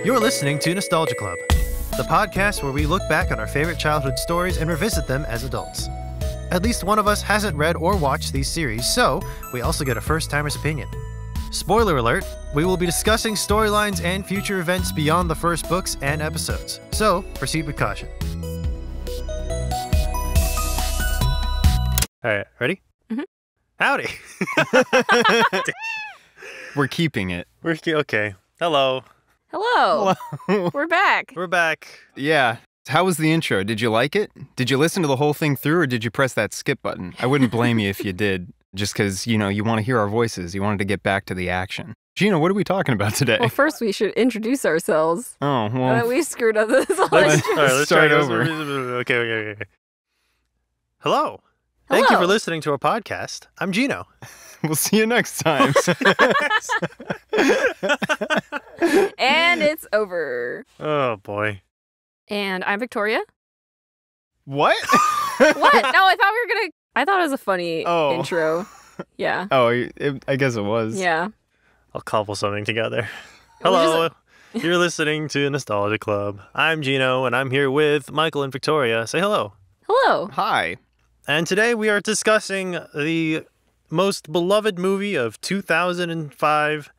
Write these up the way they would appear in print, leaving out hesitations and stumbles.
You're listening to Nostalgia Club, the podcast where we look back on our favorite childhood stories and revisit them as adults. At least one of us hasn't read or watched these series, so we also get a first-timer's opinion. Spoiler alert, we will be discussing storylines and future events beyond the first books and episodes, so proceed with caution. All right, ready? Mm-hmm. Howdy. We're keeping it. Okay. Hello. Hello. We're back. We're back. Yeah. How was the intro? Did you like it? Did you listen to the whole thing through, or did you press that skip button? I wouldn't blame you if you did, just because, you know, you want to hear our voices. You wanted to get back to the action. Jino, what are we talking about today? Well, first we should introduce ourselves. Oh, well. We screwed up this whole Let's intro. start over. Okay. Hello. Thank you for listening to our podcast. I'm Jino. We'll see you next time. And it's over. Oh, boy. And I'm Victoria. What? What? No, I thought it was a funny intro. Yeah. Oh, I guess it was. Yeah. I'll cobble something together. Hello. You're listening to Nostalgia Club. I'm Jino, and I'm here with Michael and Victoria. Say hello. Hello. Hi. And today we are discussing the most beloved movie of 2005,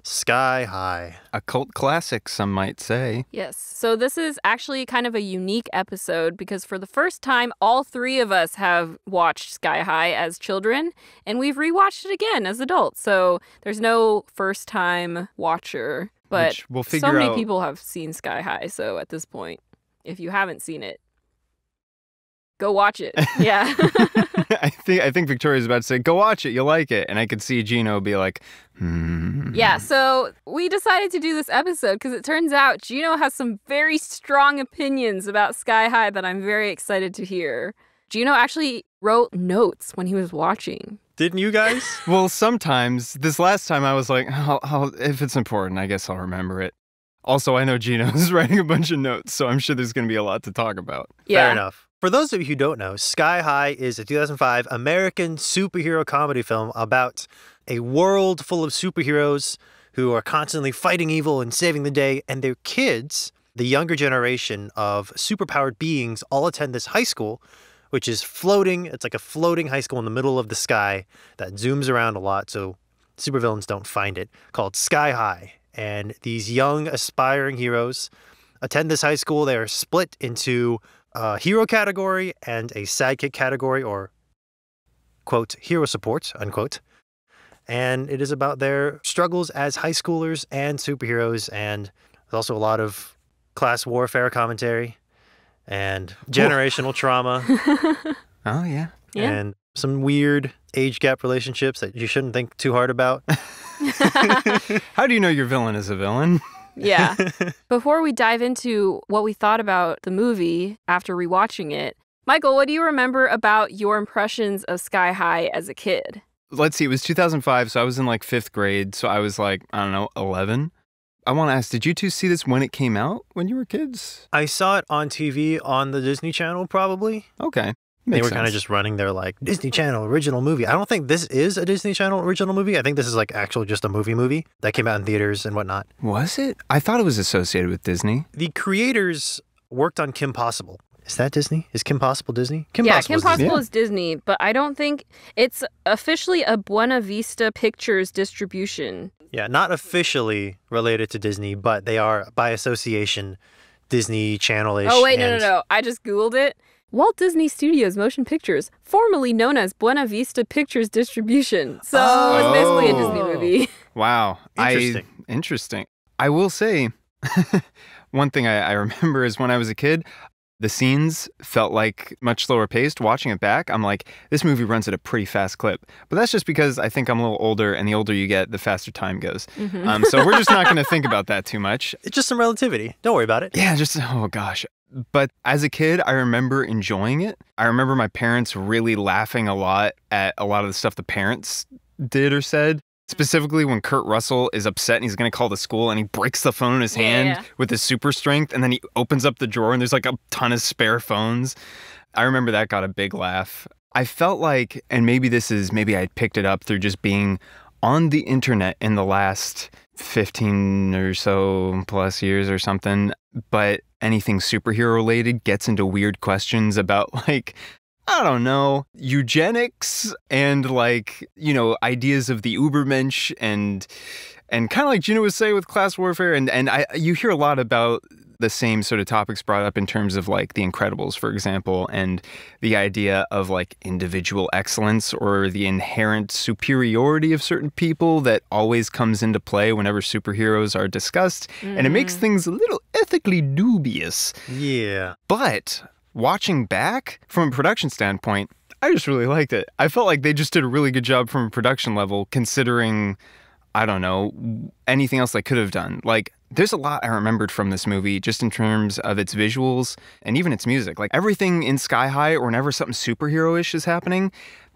Sky High. A cult classic, some might say. Yes. So this is actually kind of a unique episode because for the first time, all three of us have watched Sky High as children, and we've rewatched it again as adults. So there's no first-time watcher, but Which we'll so figure many out. people have seen Sky High. So at this point, if you haven't seen it, go watch it. Yeah. I think Victoria's about to say, go watch it, you'll like it. And I could see Jino be like, Yeah, so we decided to do this episode because it turns out Jino has some very strong opinions about Sky High that I'm very excited to hear. Jino actually wrote notes when he was watching. Didn't you guys? Well, sometimes. This last time I was like, if it's important, I guess I'll remember it. Also, I know Jino is writing a bunch of notes, so I'm sure there's going to be a lot to talk about. Yeah. Fair enough. For those of you who don't know, Sky High is a 2005 American superhero comedy film about a world full of superheroes who are constantly fighting evil and saving the day, and their kids, the younger generation of superpowered beings, all attend this high school, which is floating. It's like a floating high school in the middle of the sky that zooms around a lot so supervillains don't find it, called Sky High. And these young, aspiring heroes attend this high school. They are split into a hero category and a sidekick category, or, quote, hero support, unquote. And it is about their struggles as high schoolers and superheroes. And there's also a lot of class warfare commentary and generational trauma. Oh, yeah. Yeah. And some weird age gap relationships that you shouldn't think too hard about. How do you know your villain is a villain? Yeah. Before we dive into what we thought about the movie after rewatching it, Michael, what do you remember about your impressions of Sky High as a kid? Let's see, it was 2005, so I was in like 5th grade, so I was like, I don't know, 11. I want to ask, did you two see this when it came out, when you were kids? I saw it on TV on the Disney Channel, probably. Okay. They Makes were kind of sense. just running their like Disney Channel original movie. I don't think this is a Disney Channel original movie. I think this is like actually just a movie that came out in theaters and whatnot. Was it? I thought it was associated with Disney. The creators worked on Kim Possible. Is that Disney? Is Kim Possible Disney? Kim Possible Possible is is Disney, but I don't think it's officially a Buena Vista Pictures distribution. Yeah, not officially related to Disney, but they are by association Disney Channel-ish. Oh, wait, no. I just Googled it. Walt Disney Studios Motion Pictures, formerly known as Buena Vista Pictures Distribution. So it's basically a Disney movie. Wow. Interesting. Interesting. I will say, one thing I remember is when I was a kid, the scenes felt like much slower paced. Watching it back, I'm like, this movie runs at a pretty fast clip. But that's just because I think I'm a little older, and the older you get, the faster time goes. Mm-hmm. So we're just not going to think about that too much. It's just some relativity. Don't worry about it. Yeah, oh gosh. But as a kid, I remember enjoying it. I remember my parents really laughing a lot at a lot of the stuff the parents did or said. Specifically when Kurt Russell is upset and he's going to call the school and he breaks the phone in his hand with his super strength, and then he opens up the drawer and there's like a ton of spare phones. I remember that got a big laugh. I felt like, and maybe I picked it up through just being on the internet in the last 15 or so plus years or something, but anything superhero related gets into weird questions about, like, I don't know, eugenics and, like, you know, ideas of the Ubermensch and kind of like Jino was saying with class warfare. And you hear a lot about the same sort of topics brought up in terms of, like, The Incredibles, for example, and the idea of, like, individual excellence or the inherent superiority of certain people that always comes into play whenever superheroes are discussed. And it makes things a little ethically dubious. Yeah. But watching back from a production standpoint, I just really liked it. I felt like they just did a really good job from a production level, considering, I don't know, anything else they could have done. Like, there's a lot I remembered from this movie just in terms of its visuals and even its music. Like, everything in Sky High or whenever something superhero-ish is happening,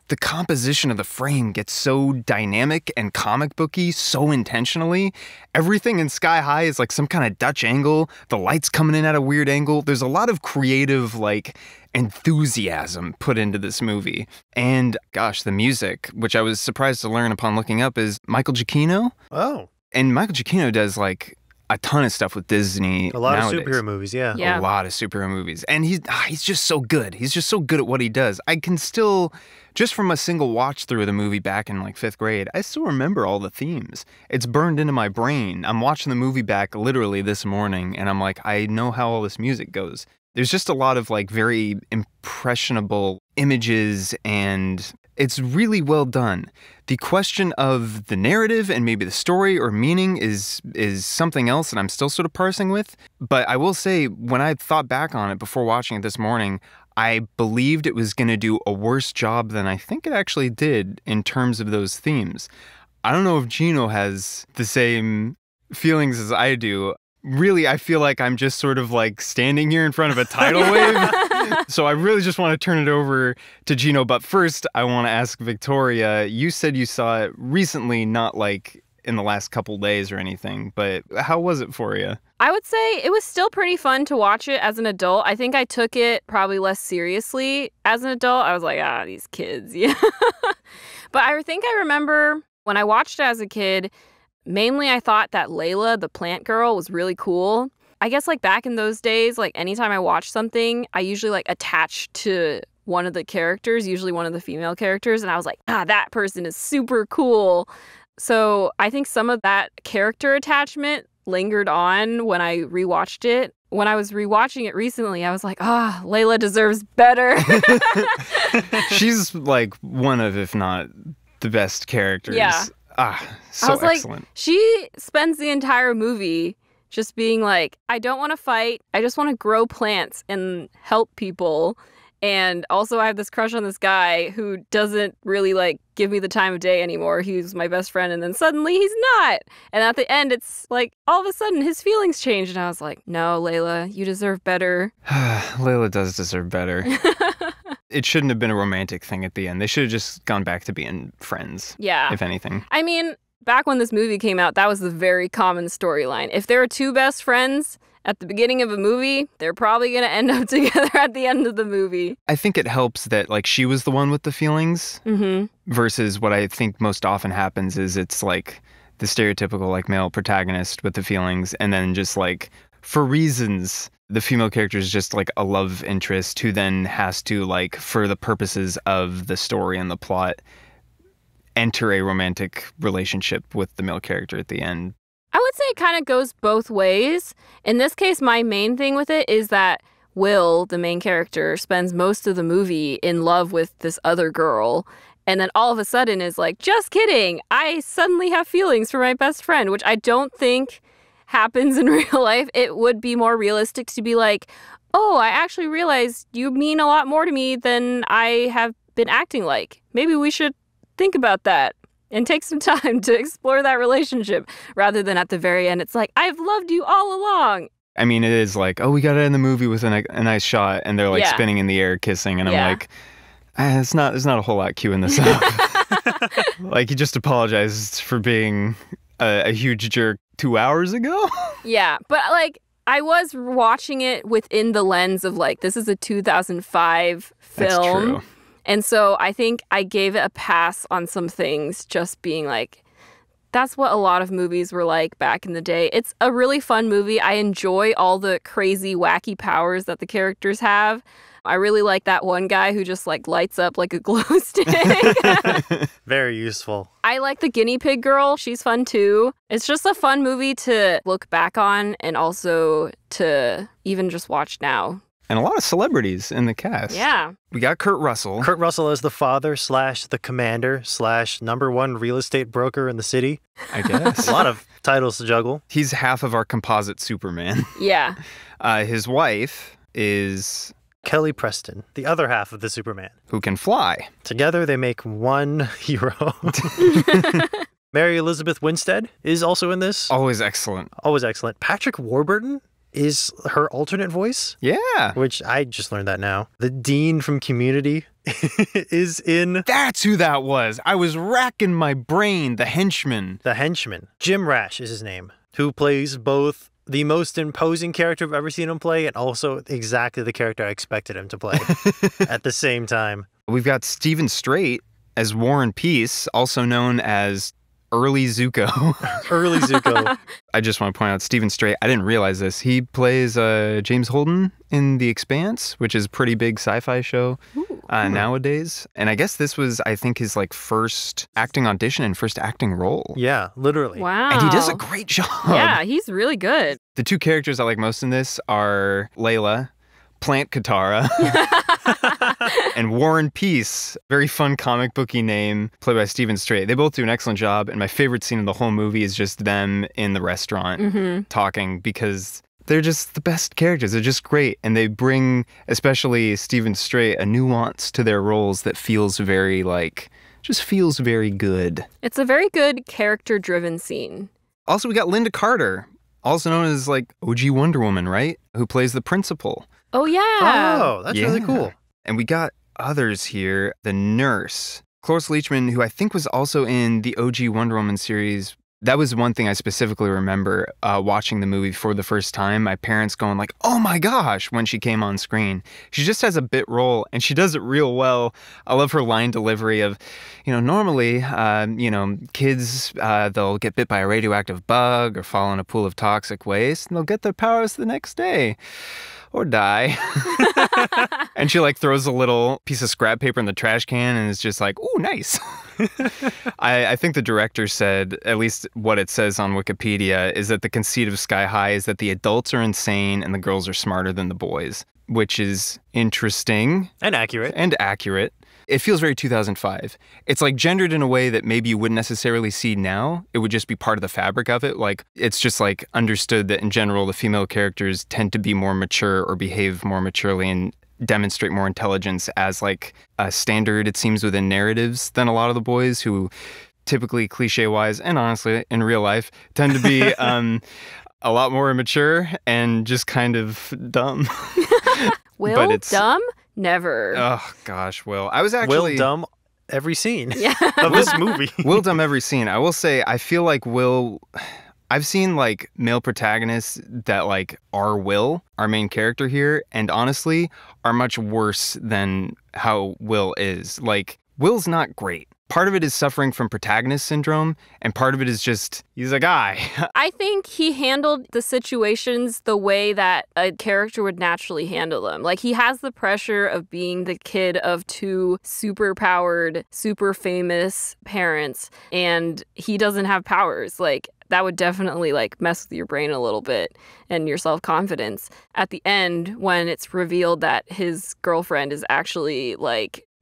the composition of the frame gets so dynamic and comic booky so intentionally. Everything in Sky High is like some kind of Dutch angle. The light's coming in at a weird angle. There's a lot of creative, like, enthusiasm put into this movie. And gosh, the music, which I was surprised to learn upon looking up, is Michael Giacchino. Oh. And Michael Giacchino does, like, a ton of stuff with Disney. A lot nowadays. of superhero movies, yeah. Yeah. A lot of superhero movies. And he's just so good. He's just so good at what he does. I can still, just from a single watch through of the movie back in, like, 5th grade, I still remember all the themes. It's burned into my brain. I'm watching the movie back literally this morning, and I'm like, I know how all this music goes. There's just a lot of, like, very impressionable images, and it's really well done. The question of the narrative and maybe the story or meaning is something else that I'm still sort of parsing with. But I will say, when I thought back on it before watching it this morning, I believed it was going to do a worse job than I think it actually did in terms of those themes. I don't know if Jino has the same feelings as I do. Really, I feel like I'm just sort of like standing here in front of a tidal wave. So I really just want to turn it over to Jino. But first, I want to ask Victoria, you said you saw it recently, not like in the last couple days or anything, but how was it for you? I would say it was still pretty fun to watch it as an adult. I think I took it probably less seriously as an adult. I was like, these kids, yeah. But I think I remember when I watched it as a kid, mainly I thought that Layla, the plant girl, was really cool. I guess, like, back in those days, like, anytime I watched something, I usually, like, attached to one of the characters, usually one of the female characters, and I was like, that person is super cool. So I think some of that character attachment lingered on when I rewatched it. When I was rewatching it recently, I was like, Layla deserves better. She's, like, one of, if not the best characters. Yeah. So I was excellent. like, she spends the entire movie just being like, I don't want to fight. I just want to grow plants and help people. And also I have this crush on this guy who doesn't really, like, give me the time of day anymore. He's my best friend. And then suddenly he's not. And at the end, it's like all of a sudden his feelings changed. And I was like, no, Layla, you deserve better. Layla does deserve better. It shouldn't have been a romantic thing at the end. They should have just gone back to being friends. Yeah. If anything. I mean, back when this movie came out, that was the very common storyline. If there are two best friends at the beginning of a movie, they're probably going to end up together at the end of the movie. I think it helps that, like, she was the one with the feelings versus what I think most often happens is it's like the stereotypical, like, male protagonist with the feelings, and then just, like, for reasons, the female character is just, like, a love interest who then has to, like, for the purposes of the story and the plot, enter a romantic relationship with the male character at the end. I would say it kind of goes both ways. In this case, my main thing with it is that Will, the main character, spends most of the movie in love with this other girl. And then all of a sudden is like, just kidding. I suddenly have feelings for my best friend, which I don't think happens in real life. It would be more realistic to be like, oh, I actually realized you mean a lot more to me than I have been acting like. Maybe we should think about that and take some time to explore that relationship rather than at the very end. It's like, I've loved you all along. I mean, it is like, oh, we got to end the movie with a nice shot, and they're like spinning in the air, kissing, and I'm like, there's not a whole lot queuing this up. Like, he just apologized for being a huge jerk 2 hours ago. Yeah, but like, I was watching it within the lens of like, this is a 2005 film. That's true. And so I think I gave it a pass on some things, just being like, That's what a lot of movies were like back in the day. It's a really fun movie. I enjoy all the crazy, wacky powers that the characters have. I really like that one guy who just like lights up like a glow stick. Very useful. I like the guinea pig girl. She's fun too. It's just a fun movie to look back on and also to even just watch now. And a lot of celebrities in the cast. Yeah. We got Kurt Russell. Kurt Russell as the father / the commander / #1 real estate broker in the city. I guess. A lot of titles to juggle. He's half of our composite Superman. Yeah. His wife is... Kelly Preston, the other half of the Superman. Who can fly. Together they make one hero. Mary Elizabeth Winstead is also in this. Always excellent. Always excellent. Patrick Warburton is her alternate voice. Yeah. Which I just learned that now. The Dean from Community is in... That's who that was. I was racking my brain. The henchman. The henchman. Jim Rash is his name, who plays both the most imposing character I've ever seen him play and also exactly the character I expected him to play at the same time. We've got Stephen Strait as Warren Peace, also known as Early Zuko. Early Zuko. I just want to point out Stephen Strait. I didn't realize this. He plays James Holden in The Expanse, which is a pretty big sci-fi show nowadays. And I guess this was, I think, his like first acting audition and first acting role. Yeah, literally. Wow. And he does a great job. Yeah, he's really good. The two characters I like most in this are Layla, Plant Katara, and Warren Peace, very fun comic booky name, played by Stephen Strait. They both do an excellent job, and my favorite scene in the whole movie is just them in the restaurant talking, because they're just the best characters. They're just great, and they bring, especially Stephen Strait, a nuance to their roles that feels very, just feels very good. It's a very good character-driven scene. Also, we got Linda Carter, also known as, OG Wonder Woman, right? Who plays the principal. Oh, yeah. Oh, that's really cool. And we got others here. The nurse, Cloris Leachman, who I think was also in the OG Wonder Woman series. That was one thing I specifically remember watching the movie for the first time. My parents going like, oh my gosh, when she came on screen. She just has a bit role and she does it real well. I love her line delivery of, normally, kids, they'll get bit by a radioactive bug or fall in a pool of toxic waste and they'll get their powers the next day. Or die. And she throws a little piece of scrap paper in the trash can and is just like, ooh, nice. I think the director said, at least what it says on Wikipedia, is that the conceit of Sky High is that the adults are insane and the girls are smarter than the boys, which is interesting. And accurate. It feels very 2005. It's gendered in a way that maybe you wouldn't necessarily see now. It would just be part of the fabric of it. It's just understood that in general, the female characters tend to be more mature or behave more maturely and demonstrate more intelligence as a standard, it seems, within narratives than a lot of the boys who typically cliche-wise and honestly in real life tend to be a lot more immature and just kind of dumb. Will, dumb? Never. Oh, gosh, Will. I was actually... Will dumb every scene Yeah. of this movie. Will dumb every scene. I will say, I feel like Will... I've seen male protagonists that are Will, our main character here, and honestly are much worse than how Will is. Will's not great. Part of it is suffering from protagonist syndrome, and part of it is just, he's a guy. I think he handled the situations the way that a character would naturally handle them. He has the pressure of being the kid of two super-powered, super famous parents, and he doesn't have powers. That would definitely mess with your brain a little bit and your self-confidence. At the end, when it's revealed that his girlfriend is actually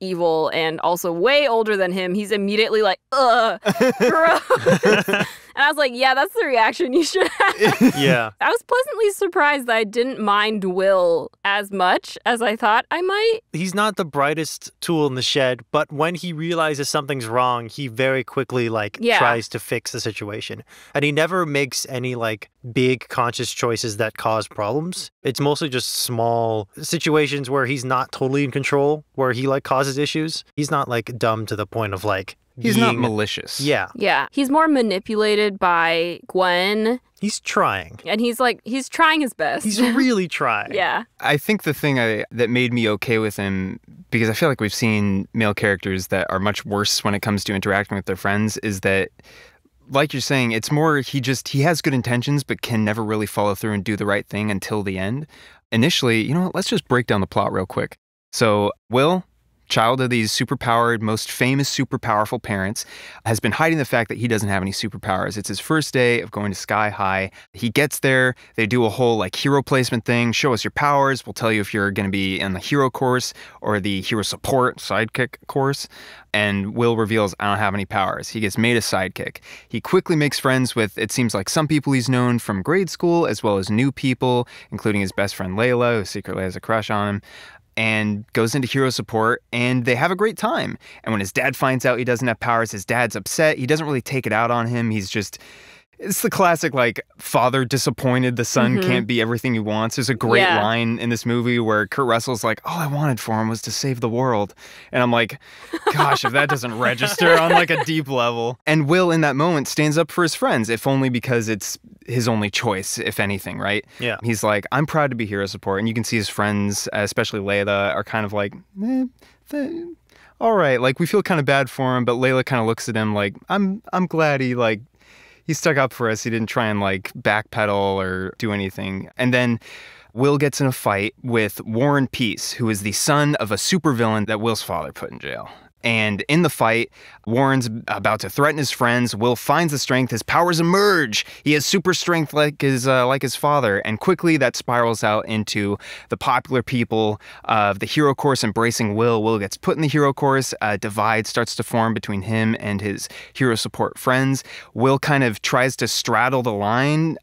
evil and also way older than him, he's immediately ugh, gross. And I was like, yeah, that's the reaction you should have. Yeah. I was pleasantly surprised that I didn't mind Will as much as I thought I might. He's not the brightest tool in the shed, but when he realizes something's wrong, he very quickly tries to fix the situation. And he never makes any big conscious choices that cause problems. It's mostly just small situations where he's not totally in control, where he causes issues. He's not dumb to the point of he's not malicious. Yeah. Yeah. He's more manipulated by Gwen. He's trying. And he's trying his best. He's really trying. Yeah. I think the thing that made me okay with him, because I feel like we've seen male characters that are much worse when it comes to interacting with their friends, is that like you're saying, it's more he has good intentions but can never really follow through and do the right thing until the end. Initially, you know what, let's just break down the plot real quick. So Will, child of these superpowered, most famous, super powerful parents, has been hiding the fact that he doesn't have any superpowers. It's his first day of going to Sky High. He gets there. They do a whole like hero placement thing. Show us your powers. We'll tell you if you're going to be in the hero course or the hero support sidekick course. And Will reveals, I don't have any powers. He gets made a sidekick. He quickly makes friends with, it seems like, some people he's known from grade school, as well as new people, including his best friend Layla, who secretly has a crush on him, and goes into hero support, and they have a great time. And when his dad finds out he doesn't have powers, his dad's upset. He doesn't really take it out on him. He's just... It's the classic, like, father disappointed the son can't be everything he wants. There's a great line in this movie where Kurt Russell's like, all I wanted for him was to save the world. And I'm like, gosh, if that doesn't register on, like, a deep level. And Will, in that moment, stands up for his friends, if only because it's his only choice, if anything, right? Yeah. He's like, I'm proud to be hero support. And you can see his friends, especially Layla, are kind of like, all right. Like, we feel kind of bad for him, but Layla kind of looks at him like, I'm glad he stuck up for us. He didn't try and like backpedal or do anything. And then Will gets in a fight with Warren Peace, who is the son of a supervillain that Will's father put in jail. And in the fight, Warren's about to threaten his friends. Will finds the strength. His powers emerge. He has super strength like his father. And quickly that spirals out into the popular people of the hero course embracing Will. Will gets put in the hero course. A divide starts to form between him and his hero support friends. Will kind of tries to straddle the line,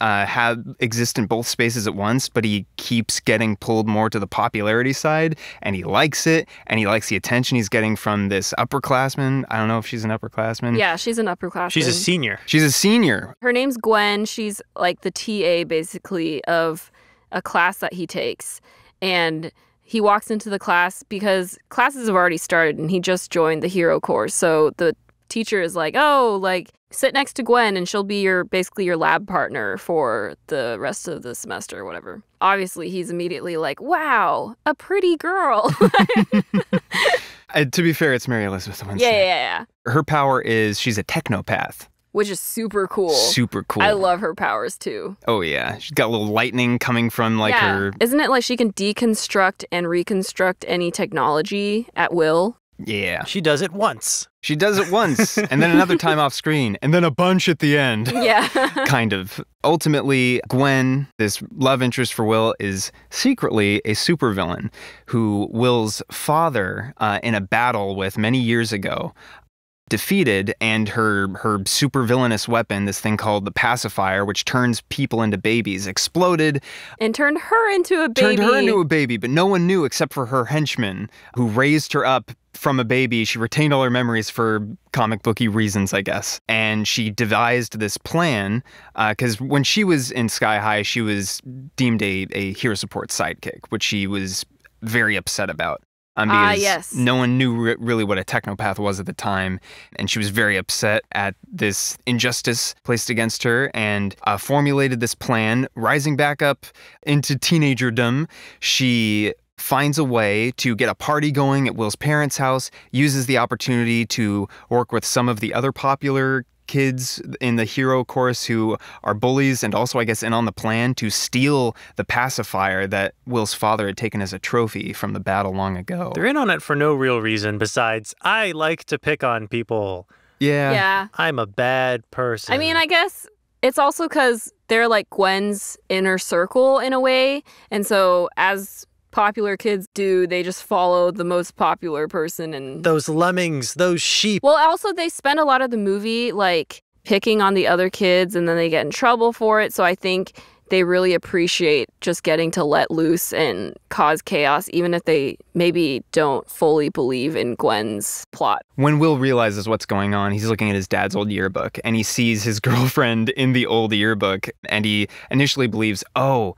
exist in both spaces at once, but he keeps getting pulled more to the popularity side. And he likes it. And he likes the attention he's getting from this upperclassman. I don't know if she's an upperclassman. Yeah, she's an upperclassman. She's a senior. She's a senior. Her name's Gwen. She's like the TA, basically, of a class that he takes. And he walks into the class because classes have already started and he just joined the hero course. So the teacher is like, oh, like, sit next to Gwen and she'll be basically your lab partner for the rest of the semester or whatever. Obviously, he's immediately like, wow, a pretty girl. To be fair, it's Mary Elizabeth Winstead. Yeah. Her power is she's a technopath. Which is super cool. Super cool. I love her powers, too. Oh, yeah. She's got a little lightning coming from, like, her... Isn't it like she can deconstruct and reconstruct any technology at will? Yeah. She does it once. She does it once, and then another time off screen, and then a bunch at the end. Yeah. Kind of. Ultimately, Gwen, this love interest for Will, is secretly a supervillain who Will's father, in a battle with many years ago, defeated, and her super villainous weapon, this thing called the pacifier, which turns people into babies, exploded. And turned her into a baby. But no one knew except for her henchman, who raised her up from a baby. She retained all her memories for comic booky reasons, I guess. And she devised this plan, because when she was in Sky High, she was deemed a hero support sidekick, which she was very upset about. Because yes. No one knew really what a technopath was at the time, and she was very upset at this injustice placed against her, and formulated this plan. Rising back up into teenagerdom, she finds a way to get a party going at Will's parents' house, uses the opportunity to work with some of the other popular kids in the hero course who are bullies and also, I guess, in on the plan to steal the pacifier that Will's father had taken as a trophy from the battle long ago. They're in on it for no real reason besides, I like to pick on people. Yeah. I'm a bad person. I mean, I guess it's also because they're like Gwen's inner circle in a way. And so as popular kids do, they just follow the most popular person. And those lemmings, those sheep. Well, also they spend a lot of the movie like picking on the other kids and then they get in trouble for it. So I think they really appreciate just getting to let loose and cause chaos, even if they maybe don't fully believe in Gwen's plot. When Will realizes what's going on, he's looking at his dad's old yearbook and he sees his girlfriend in the old yearbook, and he initially believes, oh,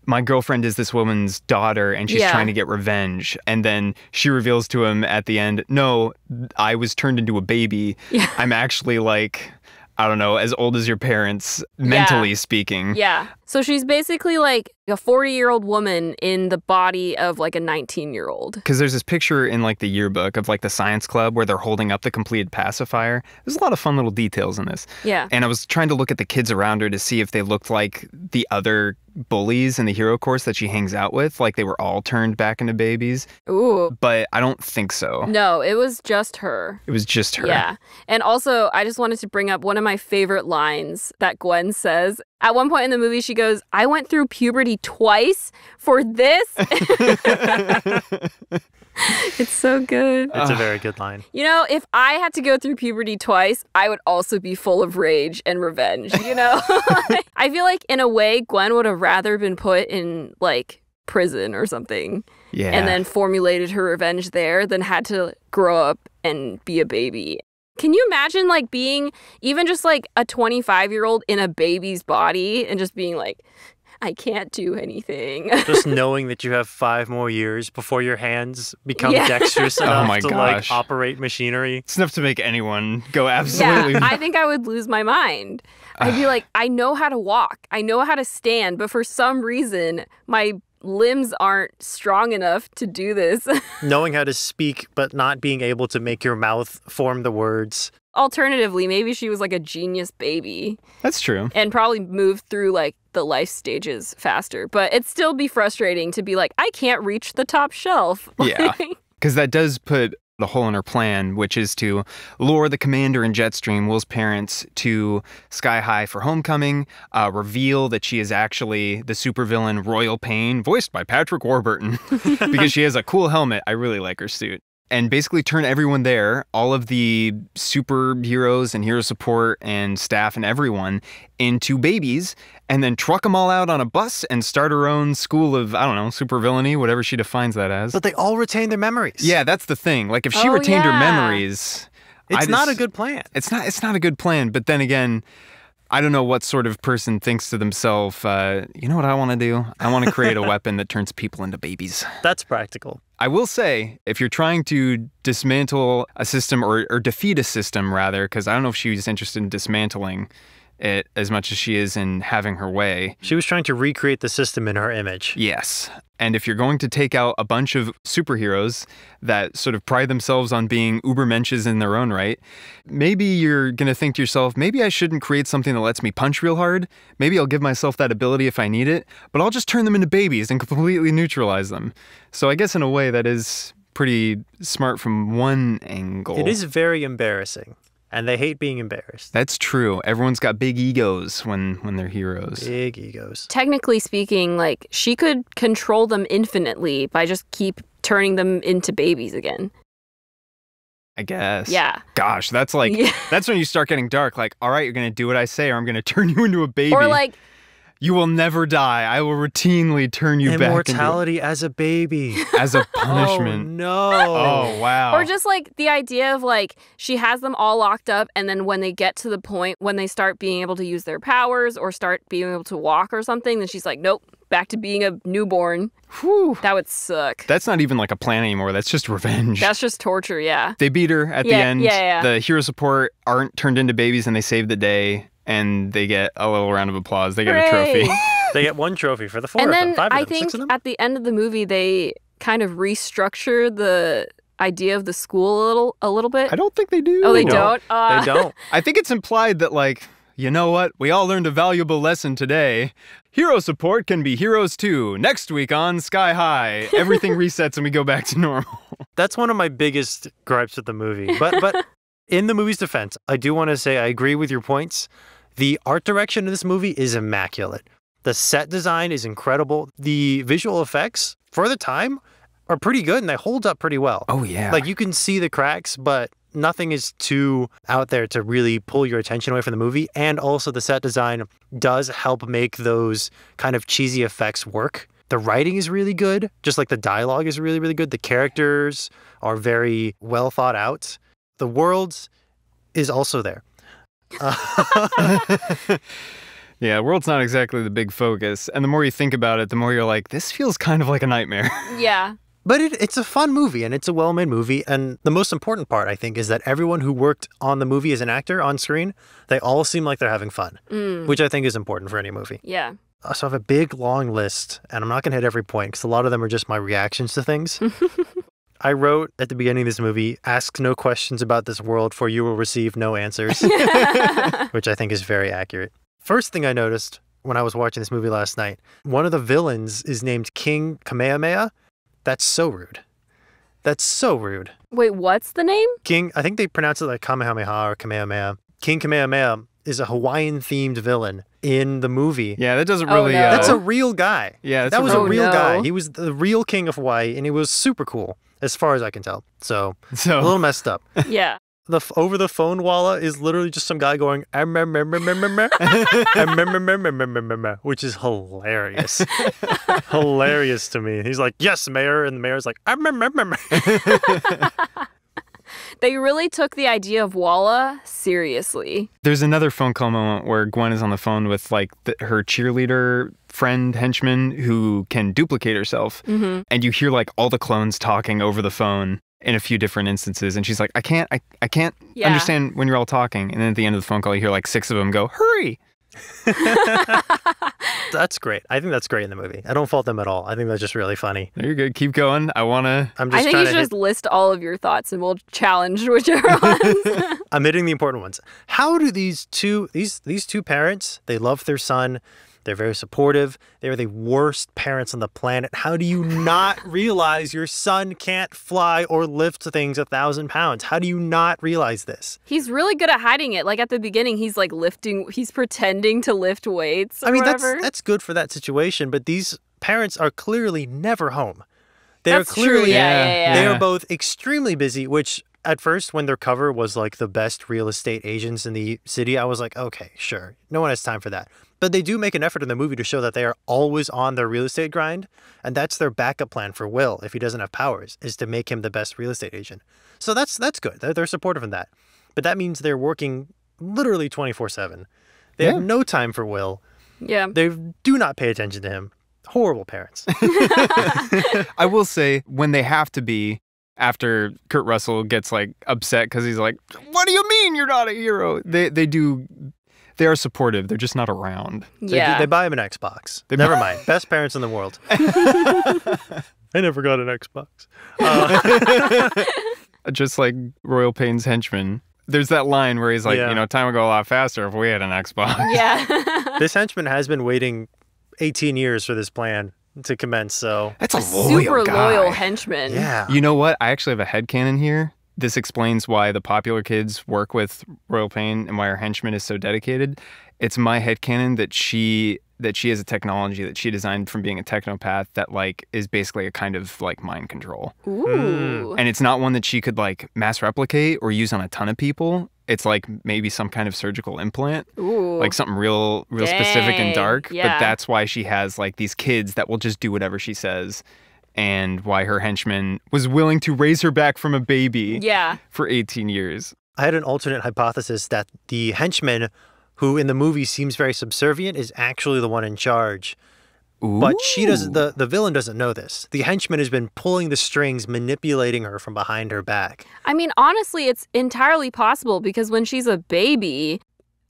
my girlfriend is this woman's daughter and she's trying to get revenge. And then she reveals to him at the end, no, I was turned into a baby. Yeah. I'm actually like, I don't know, as old as your parents, mentally speaking. Yeah. So she's basically like a 40-year-old woman in the body of like a 19-year-old. Because there's this picture in like the yearbook of like the science club where they're holding up the completed pacifier. There's a lot of fun little details in this. Yeah. And I was trying to look at the kids around her to see if they looked like the other bullies in the hero course that she hangs out with, like they were all turned back into babies. Ooh. But I don't think so. No, it was just her. It was just her. Yeah. And also, I just wanted to bring up one of my favorite lines that Gwen says. At one point in the movie, she goes, "I went through puberty twice for this." It's so good. It's a very good line. You know, if I had to go through puberty twice, I would also be full of rage and revenge, you know? I feel like in a way, Gwen would have rather been put in like prison or something. Yeah. And then formulated her revenge there than had to grow up and be a baby. Can you imagine like being even just like a 25-year-old in a baby's body and just being like, I can't do anything. Just knowing that you have 5 more years before your hands become dexterous enough to like operate machinery. It's enough to make anyone go absolutely. Yeah, I think I would lose my mind. I'd be like, I know how to walk. I know how to stand. But for some reason, my limbs aren't strong enough to do this. Knowing how to speak, but not being able to make your mouth form the words. Alternatively, maybe she was like a genius baby. That's true. And probably moved through like the life stages faster. But it'd still be frustrating to be like, I can't reach the top shelf. Yeah. Because that does put the hole in her plan, which is to lure the commander and Jetstream, Will's parents, to Sky High for homecoming, reveal that she is actually the supervillain Royal Pain, voiced by Patrick Warburton, because she has a cool helmet. I really like her suit. And basically turn everyone there, all of the superheroes and hero support and staff and everyone, into babies, and then truck them all out on a bus and start her own school of, I don't know, supervillainy, whatever she defines that as. But they all retain their memories. Yeah, that's the thing. Like, if she retained her memories... It's not a good plan. It's not a good plan, but then again... I don't know what sort of person thinks to themselves, you know what I want to do? I want to create a weapon that turns people into babies. That's practical. I will say, if you're trying to dismantle a system or defeat a system, rather, because I don't know if she's interested in dismantling it as much as she is in having her way. She was trying to recreate the system in her image. Yes. And if you're going to take out a bunch of superheroes that sort of pride themselves on being ubermenches in their own right, maybe you're going to think to yourself, maybe I shouldn't create something that lets me punch real hard. Maybe I'll give myself that ability if I need it, but I'll just turn them into babies and completely neutralize them. So I guess in a way that is pretty smart from one angle. It is very embarrassing. And they hate being embarrassed. That's true. Everyone's got big egos when they're heroes. Big egos. Technically speaking, like, she could control them infinitely by just keep turning them into babies again. I guess. Yeah. Gosh, that's like, that's when you start getting dark. Like, all right, you're going to do what I say or I'm going to turn you into a baby. Or like... You will never die. I will routinely turn you back into... Immortality as a baby. As a punishment. Oh, no. Oh, wow. Or just like the idea of like she has them all locked up and then when they get to the point when they start being able to use their powers or start being able to walk or something, then she's like, nope, back to being a newborn. Whew. That would suck. That's not even like a plan anymore. That's just revenge. That's just torture, yeah. They beat her at the end. Yeah. The hero support aren't turned into babies and they save the day. And they get a little round of applause. They get a trophy. They get one trophy for the 4 and of then them, 5 of them, I think 6 of them. at the end of the movie, they kind of restructure the idea of the school a little bit. I don't think they do. Oh, they don't? They don't. I think it's implied that, like, you know what? We all learned a valuable lesson today. Hero support can be heroes too. Next week on Sky High, everything resets and we go back to normal. That's one of my biggest gripes with the movie. But in the movie's defense, I do want to say I agree with your points. The art direction of this movie is immaculate. The set design is incredible. The visual effects, for the time, are pretty good and they hold up pretty well. Oh, yeah. Like, you can see the cracks, but nothing is too out there to really pull your attention away from the movie. And also the set design does help make those kind of cheesy effects work. The writing is really good, just like the dialogue is really, really good. The characters are very well thought out. The world is also there. Yeah, world's not exactly the big focus. And the more you think about it, the more you're like, this feels kind of like a nightmare. Yeah. But it's a fun movie, and it's a well-made movie. And the most important part, I think, is that everyone who worked on the movie as an actor on screen, they all seem like they're having fun, which I think is important for any movie. Yeah. So I have a big, long list, and I'm not going to hit every point because a lot of them are just my reactions to things. I wrote at the beginning of this movie, ask no questions about this world, for you will receive no answers, which I think is very accurate. First thing I noticed when I was watching this movie last night, one of the villains is named King Kamehameha. That's so rude. That's so rude. Wait, what's the name? King, I think they pronounce it like Kamehameha or Kamehameha. King Kamehameha is a Hawaiian-themed villain in the movie. Yeah, that doesn't really... no. That's a real guy. Yeah, that was a real no. guy. He was the real king of Hawaii, and he was super cool, as far as I can tell. So a So little messed up. Yeah. The over the phone walla is literally just some guy going which is hilarious. Hilarious to me. He's like, yes, mayor, and the mayor's like They really took the idea of Walla seriously. there's another phone call moment where Gwen is on the phone with like her cheerleader friend henchman who can duplicate herself. Mm-hmm. And you hear like all the clones talking over the phone in a few different instances. And she's like, I can't Yeah. understand when you're all talking. And then at the end of the phone call, you hear like 6 of them go, hurry. That's great. I think that's great in the movie. I don't fault them at all. I think that's just really funny. You're good. Keep going. I'm I just think trying you should to just list all of your thoughts and we'll challenge whichever ones. I'm hitting the important ones. How do these two parents, they love their son, they're very supportive, they're the worst parents on the planet. How do you not realize your son can't fly or lift things 1,000 pounds? How do you not realize this? He's really good at hiding it. Like at the beginning, he's like he's pretending to lift weights or I mean, whatever. that's good for that situation, but these parents are clearly never home. They're That's true. clearly Yeah. They are both extremely busy, which at first when their cover was like the best real estate agents in the city, I was like, okay, sure. No one has time for that. But they do make an effort in the movie to show that they are always on their real estate grind. And that's their backup plan for Will, if he doesn't have powers, is to make him the best real estate agent. So that's good. They're supportive in that. But that means they're working literally 24/7. They have no time for Will. Yeah. They do not pay attention to him. Horrible parents. I will say, when they have to be, after Kurt Russell gets like upset because he's like, what do you mean you're not a hero? They are supportive. They're just not around. Yeah. They buy him an Xbox. Never mind. Best parents in the world. I never got an Xbox. Just like Royal Pain's henchman. There's that line where he's like, Yeah. time would go a lot faster if we had an Xbox. Yeah. This henchman has been waiting 18 years for this plan to commence, so... That's a Super loyal guy. loyal henchman. Yeah. You know what? I actually have a headcanon here. This explains why the popular kids work with Royal Pain and why our henchman is so dedicated. It's my headcanon that she has a technology that she designed from being a technopath that like is basically a kind of like mind control. Ooh. And it's not one that she could like mass replicate or use on a ton of people. It's like maybe some kind of surgical implant. Ooh. Like something real specific and Dang. dark. Yeah. But that's why she has like these kids that will just do whatever she says. And why her henchman was willing to raise her back from a baby Yeah. for 18 years. I had an alternate hypothesis that the henchman, who in the movie seems very subservient, is actually the one in charge. But she doesn't. The villain doesn't know this. The henchman has been pulling the strings, manipulating her from behind her back. I mean, honestly, it's entirely possible because when she's a baby,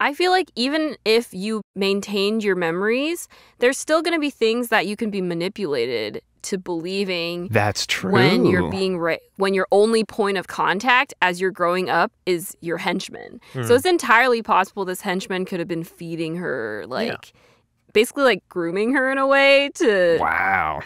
I feel like even if you maintained your memories, there's still going to be things that you can be manipulated to believing. That's true. When you're being when your only point of contact as you're growing up is your henchman. So it's entirely possible this henchman could have been feeding her, like basically like grooming her in a way to. Wow.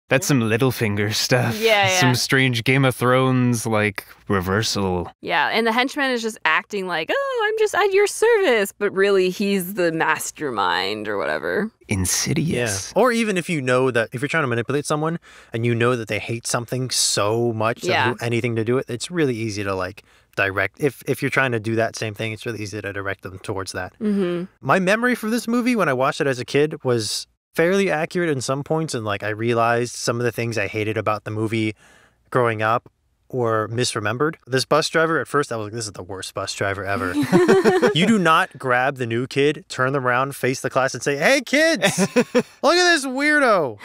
That's some Littlefinger stuff. Yeah. Some strange Game of Thrones, like, reversal. Yeah, and the henchman is just acting like, oh, I'm just at your service. But really, he's the mastermind or whatever. Insidious. Or even if you know that, if you're trying to manipulate someone and you know that they hate something so much that they'll do anything to do it, it's really easy to like direct. If you're trying to do that same thing, it's really easy to direct them towards that. Mm-hmm. My memory for this movie when I watched it as a kid was fairly accurate in some points, and like I realized some of the things I hated about the movie growing up or misremembered. This bus driver, at first I was like, this is the worst bus driver ever. You do not grab the new kid, turn them around, face the class and say, hey kids, look at this weirdo.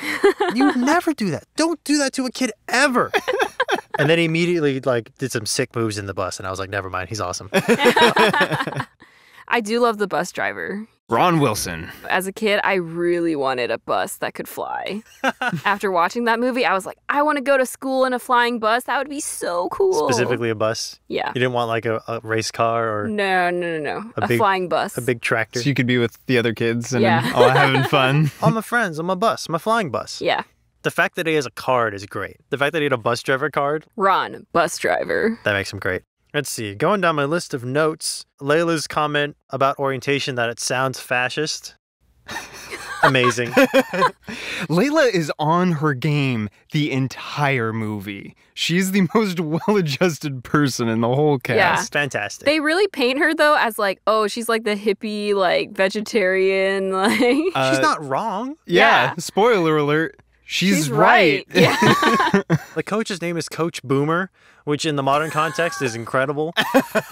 You never do that. Don't do that to a kid ever. And then he immediately like did some sick moves in the bus and I was like, never mind, he's awesome. I do love the bus driver. Ron Wilson. As a kid, I really wanted a bus that could fly. After watching that movie, I was like, I want to go to school in a flying bus. That would be so cool. Specifically a bus? Yeah. You didn't want like a race car or... No. A flying bus. A big tractor. So you could be with the other kids and all having fun. All my friends, I'm a bus. I'm a flying bus. Yeah. The fact that he has a card is great. The fact that he had a bus driver card. Ron, bus driver. That makes him great. Let's see. Going down my list of notes, Layla's comment about orientation that it sounds fascist. Amazing. Layla is on her game the entire movie. She's the most well-adjusted person in the whole cast. Yeah. It's fantastic. They really paint her, though, as like, oh, she's like the hippie, like, vegetarian, like... She's not wrong. Yeah. Spoiler alert. She's right. Yeah. The coach's name is Coach Boomer, which in the modern context is incredible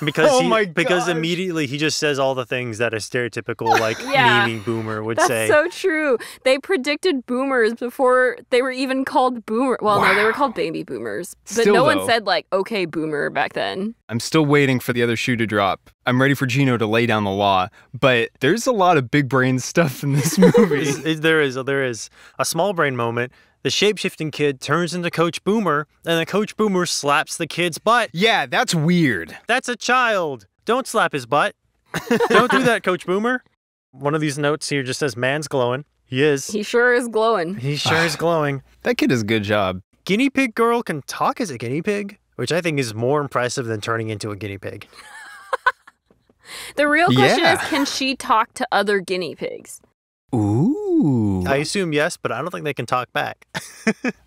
because because immediately he just says all the things that a stereotypical like memeing boomer would say. That's so true. They predicted boomers before they were even called boomer. Well, no, they were called baby boomers. But Still, no one though, said like, okay, boomer back then. I'm still waiting for the other shoe to drop. I'm ready for Jino to lay down the law, but there's a lot of big brain stuff in this movie. There is a small brain moment. The shape-shifting kid turns into Coach Boomer, and the Coach Boomer slaps the kid's butt. Yeah, that's weird. That's a child. Don't slap his butt. Don't do that, Coach Boomer. One of these notes here just says, man's glowing. He is. He sure is glowing. He sure is glowing. That kid does a good job. Guinea pig girl can talk as a guinea pig, which I think is more impressive than turning into a guinea pig. The real question is, can she talk to other guinea pigs? Ooh. I assume yes, but I don't think they can talk back.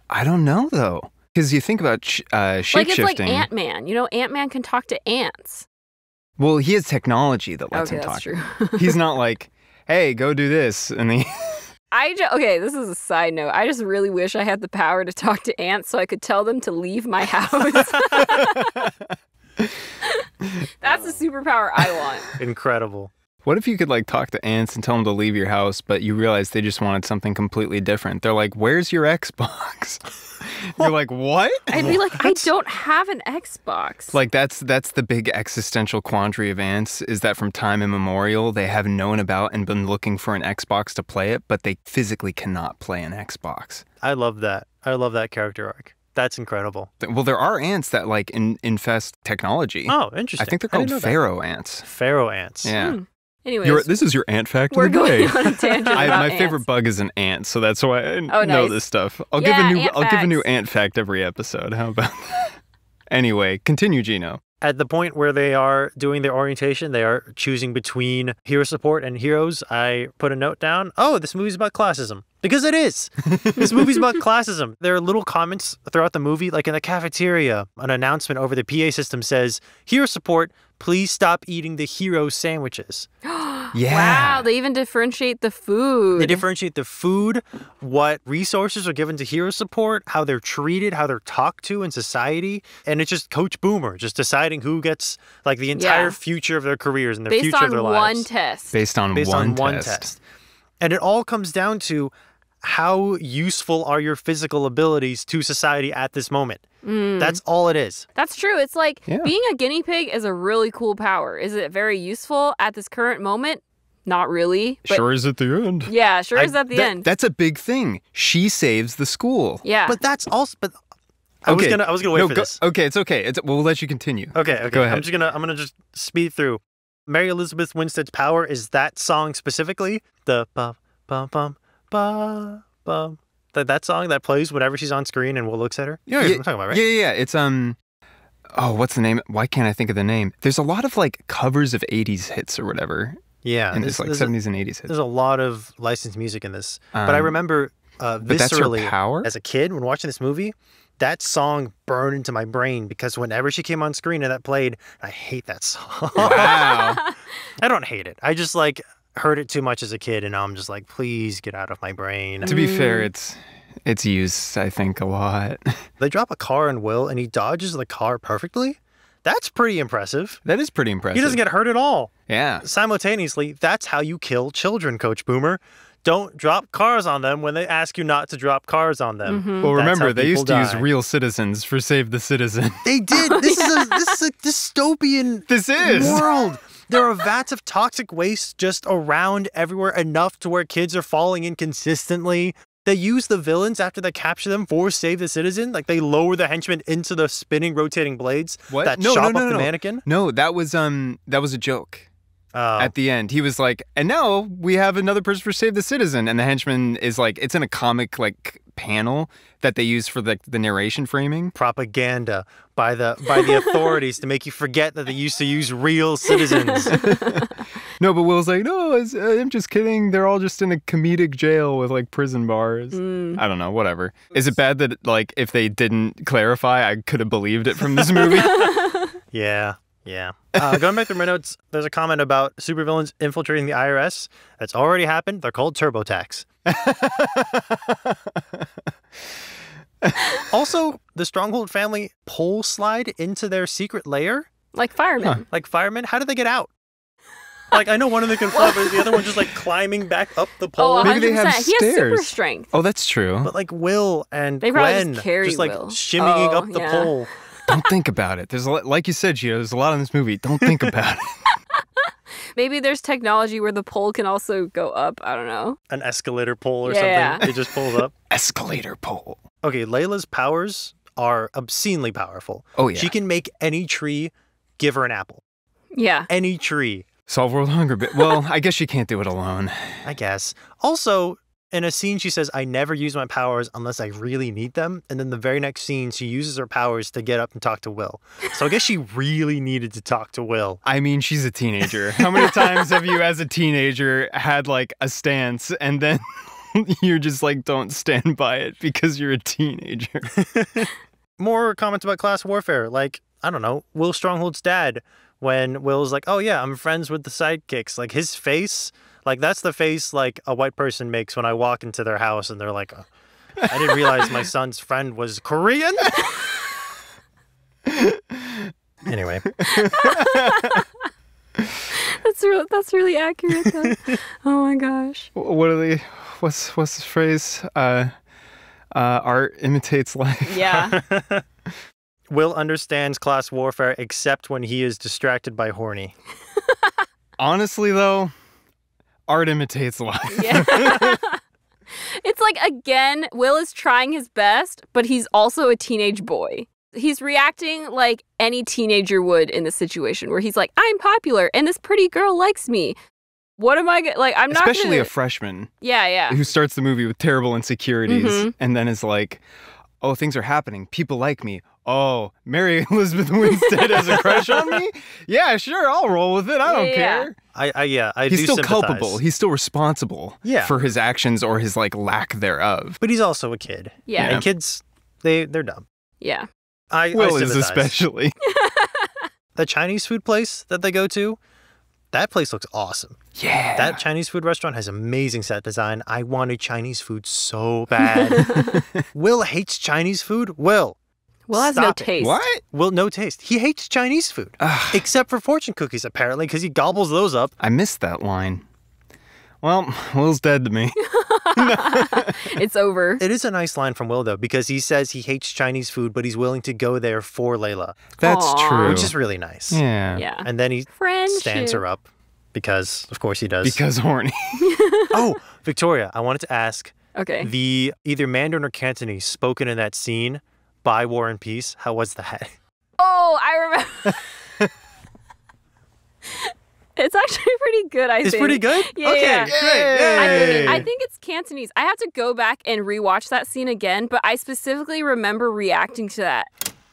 I don't know, though. Because you think about shape-shifting. Like, it's like Ant-Man. You know, Ant-Man can talk to ants. Well, he has technology that lets him that's talk. True. He's not like, hey, go do this. And he... Okay, this is a side note. I just really wish I had the power to talk to ants so I could tell them to leave my house. That's the superpower I want. Incredible. What if you could like talk to ants and tell them to leave your house, but you realize they just wanted something completely different? They're like, where's your Xbox? You're like, what? I'd be like, I don't have an Xbox. Like, that's the big existential quandary of ants, is that from time immemorial, they have known about and been looking for an Xbox to play it, but they physically cannot play an Xbox. I love that. I love that character arc. That's incredible. Well, there are ants that like infest technology. Oh, interesting. I think they're called pharaoh ants. Pharaoh ants. Yeah. Anyways, this is your ant fact we're of the day. going on a tangent about My ants. favorite bug is an ant, so that's why I know nice. this stuff. I'll Yeah, give a new ant fact every episode. How about that? Anyway, continue, Jino. At the point where they are doing their orientation, they are choosing between hero support and heroes. I put a note down. Oh, this movie's about classism. Because it is. This movie's about classism. There are little comments throughout the movie, like in the cafeteria, an announcement over the PA system says, hero support, please stop eating the hero sandwiches. Yeah. Wow, they even differentiate the food. They differentiate the food, what resources are given to hero support, how they're treated, how they're talked to in society. And it's just Coach Boomer just deciding who gets like the entire future of their careers and the future of their lives. Based on one test. And it all comes down to how useful are your physical abilities to society at this moment. That's all it is. That's true. It's like being a guinea pig is a really cool power. Is it very useful at this current moment? Not really. But sure is at the end. Yeah, sure is at the end. That's a big thing. She saves the school. Yeah. But that's also... But I was gonna wait for this. Okay, it's okay. We'll let you continue. Okay. Go ahead. I'm gonna just speed through. Mary Elizabeth Winstead's power is that song specifically. The bum bum bum bum bum. That song that plays whenever she's on screen and Will looks at her. You know what I'm talking about, right? Yeah. It's oh, what's the name? Why can't I think of the name? There's a lot of like covers of 80s hits or whatever. Yeah. And it's like 70s and 80s hits. There's a lot of licensed music in this. But I remember viscerally as a kid when watching this movie, that song burned into my brain because whenever she came on screen and that played, I hate that song. Wow. I don't hate it. I just like heard it too much as a kid and now I'm just like, please get out of my brain. To be fair, it's used, I think, a lot. They drop a car in Will and he dodges the car perfectly. That's pretty impressive. That is pretty impressive. He doesn't get hurt at all. Yeah. Simultaneously, that's how you kill children, Coach Boomer. Don't drop cars on them when they ask you not to drop cars on them. Mm-hmm. Well, remember, they used to use real citizens for Save the Citizen. They did. This is a dystopian world. There are vats of toxic waste just around everywhere, enough to where kids are falling in consistently. They use the villains after they capture them for Save the Citizen. Like, they lower the henchmen into the spinning, rotating blades that chop up the mannequin. No, that was a joke. At the end, he was like, and now we have another person for Save the Citizen. And the henchman is like, it's in a comic like panel that they use for the narration framing. Propaganda by the authorities to make you forget that they used to use real citizens. No, but Will's like, no, I'm just kidding. They're all just in a comedic jail with like prison bars. I don't know, whatever. Is it bad that like if they didn't clarify, I could have believed it from this movie? Yeah. Going back through my notes, there's a comment about supervillains infiltrating the IRS. That's already happened. They're called TurboTax. Also, the Stronghold family pole slide into their secret lair. Like firemen. Huh. Like firemen? How did they get out? Like, I know one of them can fly, but is the other one just like climbing back up the pole? Oh, 100%. Maybe they have He has super stairs. strength. Oh, that's true. But like Will and They probably Gwen just carry like Will. shimmying up the pole. Don't think about it. There's like you said, Gio, there's a lot in this movie. Don't think about it. Maybe there's technology where the pole can also go up. I don't know. An escalator pole or Yeah. something. It just pulls up. Escalator pole. Okay, Layla's powers are obscenely powerful. Oh, yeah. She can make any tree give her an apple. Yeah. Any tree, Solve world hunger. Well, I guess you can't do it alone. I guess. Also, in a scene, she says, I never use my powers unless I really need them. And then the very next scene, she uses her powers to get up and talk to Will. So I guess she really needed to talk to Will. I mean, she's a teenager. How many times have you, as a teenager, had like a stance and then you're just like, don't stand by it because you're a teenager? More comments about class warfare. Like, I don't know, Will Stronghold's dad, when Will's like, oh yeah, I'm friends with the sidekicks. Like, his face, like, that's the face like a white person makes when I walk into their house and they're like, I didn't realize my son's friend was Korean. Anyway. That's really accurate though. Oh my gosh. What are they? What's the phrase? Art imitates life. Yeah. Will understands class warfare except when he is distracted by horny. Honestly, though, art imitates life. Yeah. It's like, again, Will is trying his best, but he's also a teenage boy. He's reacting like any teenager would in the situation where he's like, I'm popular and this pretty girl likes me. What am I like? I'm not Especially a freshman. Yeah. Who starts the movie with terrible insecurities and then is like, oh, things are happening. People like me. Oh, Mary Elizabeth Winstead has a crush on me? Yeah, sure, I'll roll with it. I don't care. I He's do still sympathize. culpable. He's still responsible for his actions or his like lack thereof. But he's also a kid. Yeah. And kids, they're dumb. Yeah. Will I is especially. The Chinese food place that they go to, that place looks awesome. Yeah. That Chinese food restaurant has amazing set design. I wanted Chinese food so bad. Will hates Chinese food. Will has no stop it. taste. What? Will, no taste. He hates Chinese food. Except for fortune cookies, apparently, because he gobbles those up. I missed that line. Well, Will's dead to me. It's over. It is a nice line from Will, though, because he says he hates Chinese food, but he's willing to go there for Layla. That's Aww. true. Which is really nice. Yeah. Yeah. And then he Friendship. stands her up because, of course, he does. Because horny. Oh, Victoria, I wanted to ask. Okay. The either Mandarin or Cantonese spoken in that scene by War and Peace, how was that? Oh, I remember. It's actually pretty good, I think. It's pretty good? Yeah, Okay, yeah. great. Yay. I think it's Cantonese. I have to go back and rewatch that scene again, but I specifically remember reacting to that.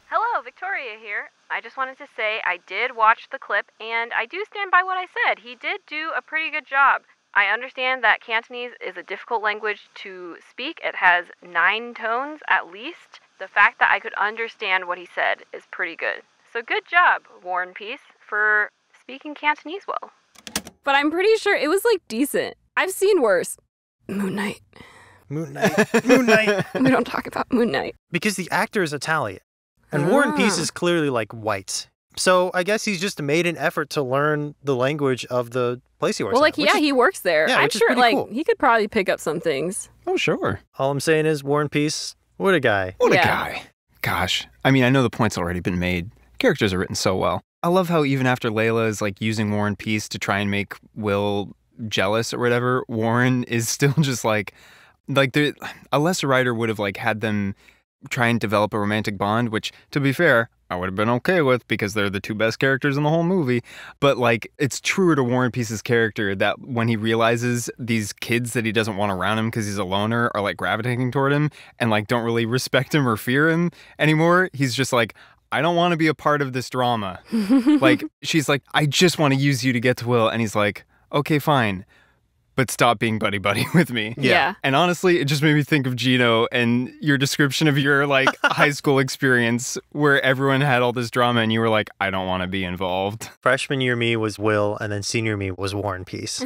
Hello, Victoria here. I just wanted to say I did watch the clip, and I do stand by what I said. He did do a pretty good job. I understand that Cantonese is a difficult language to speak. It has 9 tones at least. The fact that I could understand what he said is pretty good. So good job, War and Peace, for speaking Cantonese well. But I'm pretty sure it was like decent. I've seen worse. Moon Knight. Moon Knight. Moon Knight. We don't talk about Moon Knight. Because the actor is Italian. And War and Peace is clearly like white. So I guess he's just made an effort to learn the language of the place he works Well, like, at, which is- he works there. Yeah, I'm which is sure, pretty like, cool. he could probably pick up some things. Oh, sure. All I'm saying is War and Peace, what a guy. What a Yeah. guy. Gosh. I mean, I know the point's already been made. Characters are written so well. I love how even after Layla is like using War and Peace to try and make Will jealous or whatever, Warren is still just like a lesser writer would have like had them try and develop a romantic bond, which, to be fair, I would have been okay with because they're the two best characters in the whole movie. But like, it's truer to War and Peace's character that when he realizes these kids that he doesn't want around him because he's a loner are like gravitating toward him and like don't really respect him or fear him anymore, he's just like, I don't want to be a part of this drama. Like, she's like, I just want to use you to get to Will. And he's like, okay, fine, but stop being buddy-buddy with me. Yeah. And honestly, it just made me think of Jino and your description of your, like, high school experience where everyone had all this drama and you were like, I don't want to be involved. Freshman year me was Will, and then senior me was War and Peace.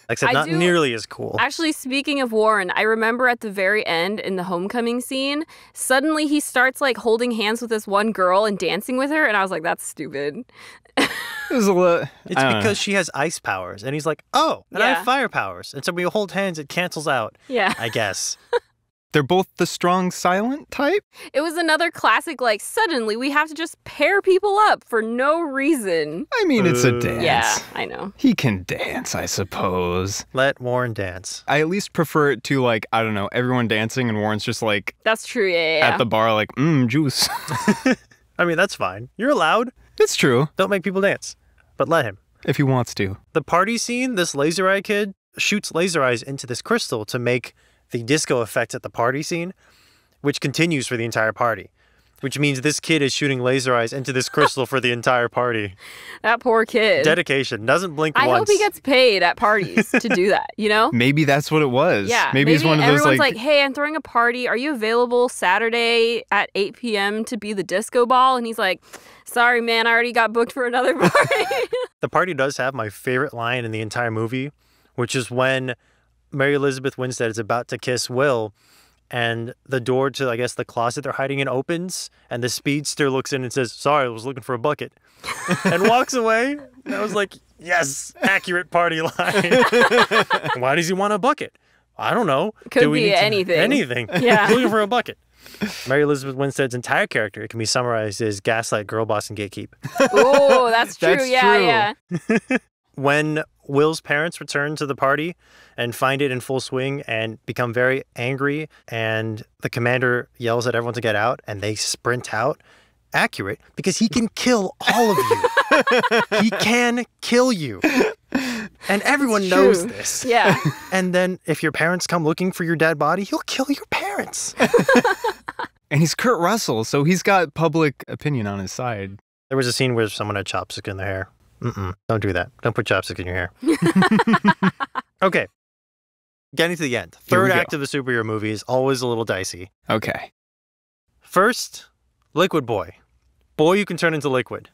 Except not nearly as cool. Actually, speaking of Warren, I remember at the very end in the homecoming scene, suddenly he starts, like, holding hands with this one girl and dancing with her, and I was like, that's stupid. It's because she has ice powers. And he's like, oh, and I have fire powers. And so when you hold hands, it cancels out. Yeah. I guess. They're both the strong, silent type? It was another classic, like, suddenly we have to just pair people up for no reason. I mean, it's a dance. Yeah, I know. He can dance, I suppose. Let Warren dance. I at least prefer it to, like, I don't know, everyone dancing and Warren's just, like... That's true, yeah. At the bar, like, juice. I mean, that's fine. You're allowed. It's true. Don't make people dance. But let him. If he wants to. The party scene, this laser eye kid shoots laser eyes into this crystal to make the disco effect at the party scene, which continues for the entire party. Which means this kid is shooting laser eyes into this crystal for the entire party. That poor kid. Dedication. Doesn't blink once. I hope he gets paid at parties to do that, you know? Maybe that's what it was. Yeah. Maybe it's one of those everyone's like, hey, I'm throwing a party. Are you available Saturday at 8 p.m. to be the disco ball? And he's like, sorry, man, I already got booked for another party. The party does have my favorite line in the entire movie, which is when Mary Elizabeth Winstead is about to kiss Will, and the door to, I guess, the closet they're hiding in opens, and the speedster looks in and says, sorry, I was looking for a bucket, and walks away. And I was like, yes, accurate party line. Why does he want a bucket? I don't know. Could be anything. Anything. Yeah. Looking for a bucket. Mary Elizabeth Winstead's entire character, it can be summarized as gaslight, girl boss, and gatekeep. Oh, that's true. That's yeah. When Will's parents return to the party and find it in full swing and become very angry, and the commander yells at everyone to get out, and they sprint out, accurate, because he can kill all of you. He can kill you. And everyone knows this. Yeah. And then if your parents come looking for your dead body, he'll kill your parents. And he's Kurt Russell, so he's got public opinion on his side. There was a scene where someone had chopstick in their hair. Don't do that. Don't put chopstick in your hair. Okay. Getting to the end. Third act of the superhero movie is always a little dicey. Okay. First, Liquid Boy. Boy you can turn into liquid.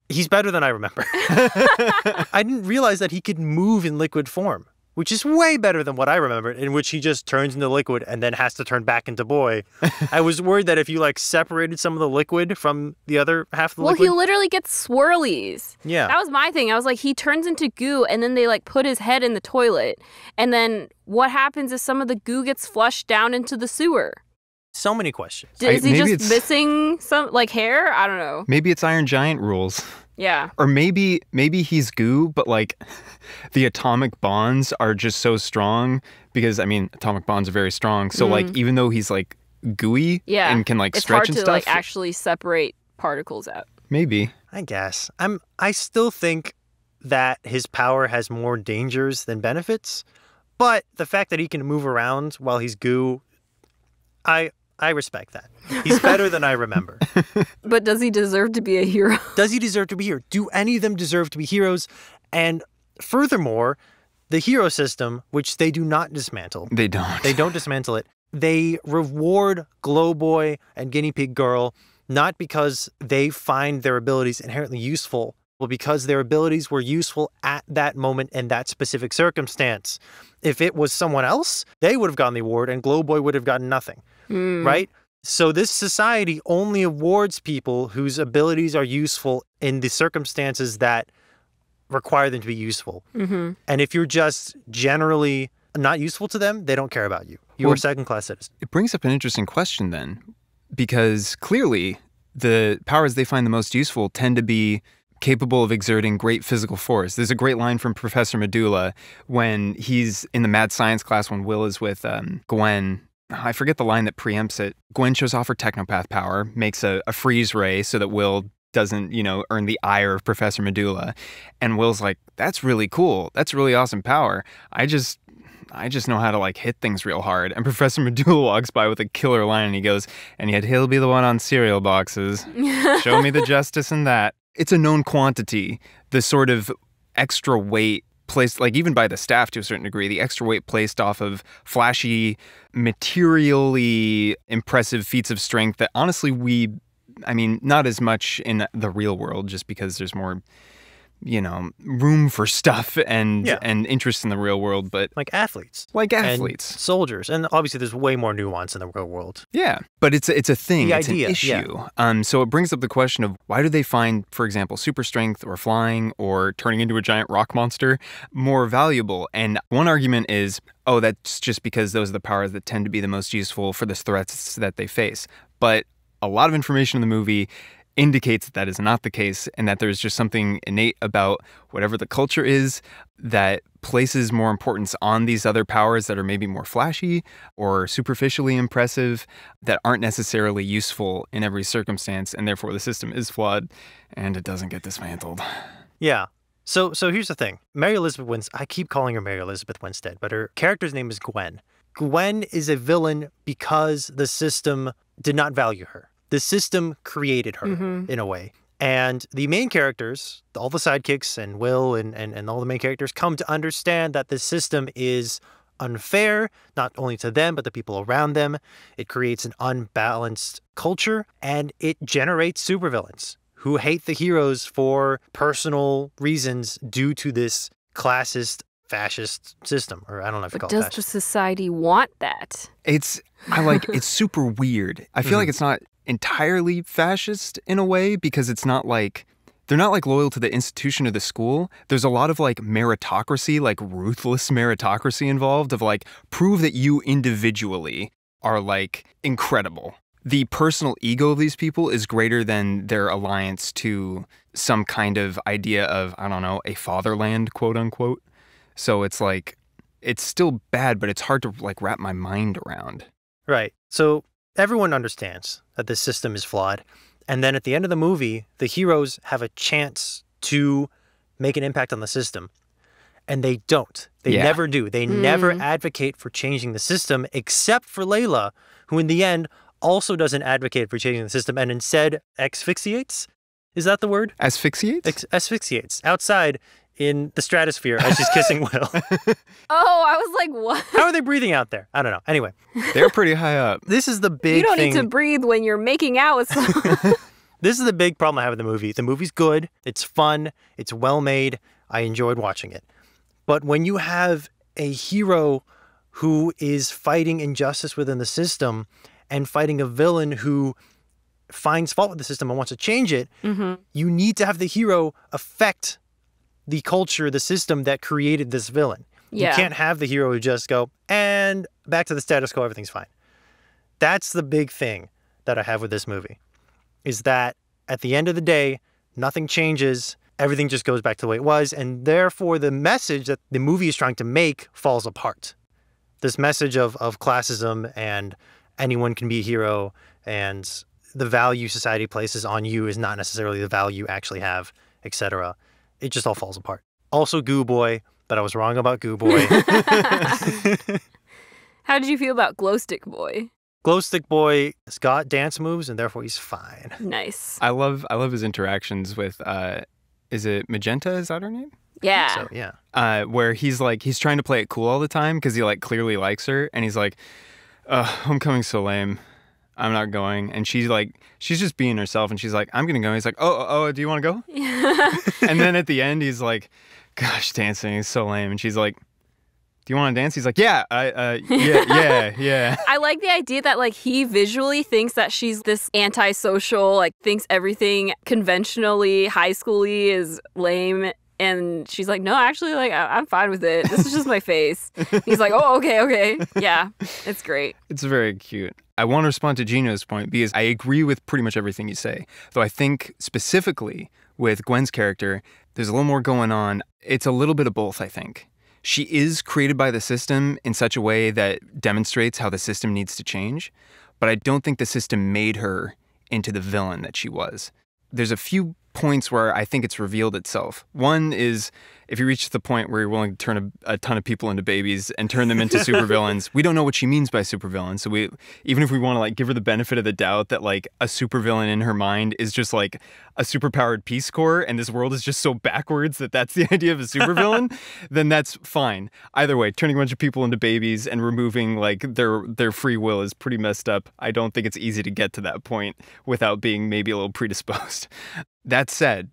He's better than I remember. I didn't realize that he could move in liquid form, which is way better than what I remembered, in which he just turns into liquid and then has to turn back into boy. I was worried that if you, like, separated some of the liquid from the other half of the liquid... Well, he literally gets swirlies. Yeah. That was my thing. I was like, he turns into goo, and then they, like, put his head in the toilet. And then what happens is some of the goo gets flushed down into the sewer. So many questions. Is he just missing some, like, hair? I don't know. Maybe it's Iron Giant rules. Yeah. Or maybe he's goo, but like the atomic bonds are just so strong because, I mean, atomic bonds are very strong. So like, even though he's like gooey and can like stretch and stuff. It's hard to like actually separate particles out. Maybe. I guess. I still think that his power has more dangers than benefits, but the fact that he can move around while he's goo, I respect that. He's better than I remember. But does he deserve to be a hero? Does he deserve to be here? Do any of them deserve to be heroes? And furthermore, the hero system, which they do not dismantle. They don't. They don't dismantle it. They reward Glow Boy and Guinea Pig Girl, not because they find their abilities inherently useful, but because their abilities were useful at that moment in that specific circumstance. If it was someone else, they would have gotten the award and Glow Boy would have gotten nothing. Right? So this society only awards people whose abilities are useful in the circumstances that require them to be useful. And if you're just generally not useful to them, they don't care about you. You're a second-class citizen. It brings up an interesting question then, because clearly the powers they find the most useful tend to be capable of exerting great physical force. There's a great line from Professor Medulla when he's in the mad science class when Will is with Gwen. I forget the line that preempts it. Gwen shows off her technopath power, makes a freeze ray so that Will doesn't, earn the ire of Professor Medulla. And Will's like, that's really cool. That's really awesome power. I just know how to hit things real hard. And Professor Medulla walks by with a killer line and he goes, and yet he'll be the one on cereal boxes. Show me the justice in that. It's a known quantity, the sort of extra weight placed, even by the staff to a certain degree, the extra weight placed off of flashy, materially impressive feats of strength that honestly not as much in the real world just because there's more, room for stuff and interest in the real world, but like athletes. And soldiers. And obviously there's way more nuance in the real world. Yeah, but it's a thing. The it's idea, an issue. So it brings up the question of why do they find, for example, super strength or flying or turning into a giant rock monster more valuable? And one argument is, that's just because those are the powers that tend to be the most useful for the threats that they face. But a lot of information in the movie indicates that is not the case and that there's just something innate about whatever the culture is that places more importance on these other powers that are maybe more flashy or superficially impressive that aren't necessarily useful in every circumstance, and therefore the system is flawed and it doesn't get dismantled. Yeah. So here's the thing. Mary Elizabeth Winstead, I keep calling her Mary Elizabeth Winstead, but her character's name is Gwen. Gwen is a villain because the system did not value her. The system created her in a way. And the main characters, all the sidekicks and Will and all the main characters come to understand that the system is unfair, not only to them, but the people around them. It creates an unbalanced culture and it generates supervillains who hate the heroes for personal reasons due to this classist, fascist system. Or I don't know if you call it fascist. Does the society want that? It's super weird. I feel like it's not entirely fascist in a way because they're not loyal to the institution of the school. There's a lot of meritocracy, ruthless meritocracy involved of prove that you individually are incredible. The personal ego of these people is greater than their alliance to some kind of idea of, I don't know, a fatherland, quote unquote. So it's it's still bad, but it's hard to wrap my mind around. Right. So everyone understands that this system is flawed. And then at the end of the movie, the heroes have a chance to make an impact on the system. And they don't. They never do. They never advocate for changing the system, except for Layla, who in the end also doesn't advocate for changing the system and instead asphyxiates. Is that the word? Asphyxiates? Asphyxiates. Outside in the stratosphere as she's kissing Will. Oh, I was like, what? How are they breathing out there? I don't know. Anyway. They're pretty high up. This is the big thing. You don't need to breathe when you're making out with someone. This is the big problem I have with the movie. The movie's good. It's fun. It's well made. I enjoyed watching it. But when you have a hero who is fighting injustice within the system and fighting a villain who finds fault with the system and wants to change it, you need to have the hero affect the culture, the system that created this villain. Yeah. You can't have the hero who just go, and back to the status quo, everything's fine. That's the big thing that I have with this movie, is that at the end of the day, nothing changes. Everything just goes back to the way it was. And therefore, the message that the movie is trying to make falls apart. This message of classism and anyone can be a hero and the value society places on you is not necessarily the value you actually have, etc. It just all falls apart. Also Goo Boy, but I was wrong about Goo Boy. How did you feel about Glow Stick Boy? Glow Stick Boy has got dance moves and therefore he's fine. Nice. I love his interactions with is it Magenta? Is that her name? Yeah. So yeah. Where he's trying to play it cool all the time because he clearly likes her, and he's like, homecoming's so lame. I'm not going. And she's just being herself, and she's like, I'm gonna go. He's like, oh, do you want to go? Yeah. And then at the end, he's like, gosh, dancing is so lame. And she's like, do you want to dance? He's like, yeah, yeah. I like the idea that he visually thinks that she's this antisocial, thinks everything conventionally high schooly is lame. And she's like, no, actually, like, I'm fine with it. This is just my face. He's like, oh, okay. Yeah, it's great. It's very cute. I want to respond to Jino's point because I agree with pretty much everything you say. Though I think specifically with Gwen's character, there's a little more going on. It's a little bit of both, I think. She is created by the system in such a way that demonstrates how the system needs to change, but I don't think the system made her into the villain that she was. There's a few points where I think it's revealed itself. One is if you reach the point where you're willing to turn a ton of people into babies and turn them into supervillains, we don't know what she means by supervillain. So even if we want to like give her the benefit of the doubt that like a supervillain in her mind is just like a superpowered Peace Corps and this world is just so backwards that that's the idea of a supervillain, then that's fine. Either way, turning a bunch of people into babies and removing like their free will is pretty messed up. I don't think it's easy to get to that point without being maybe a little predisposed. That said,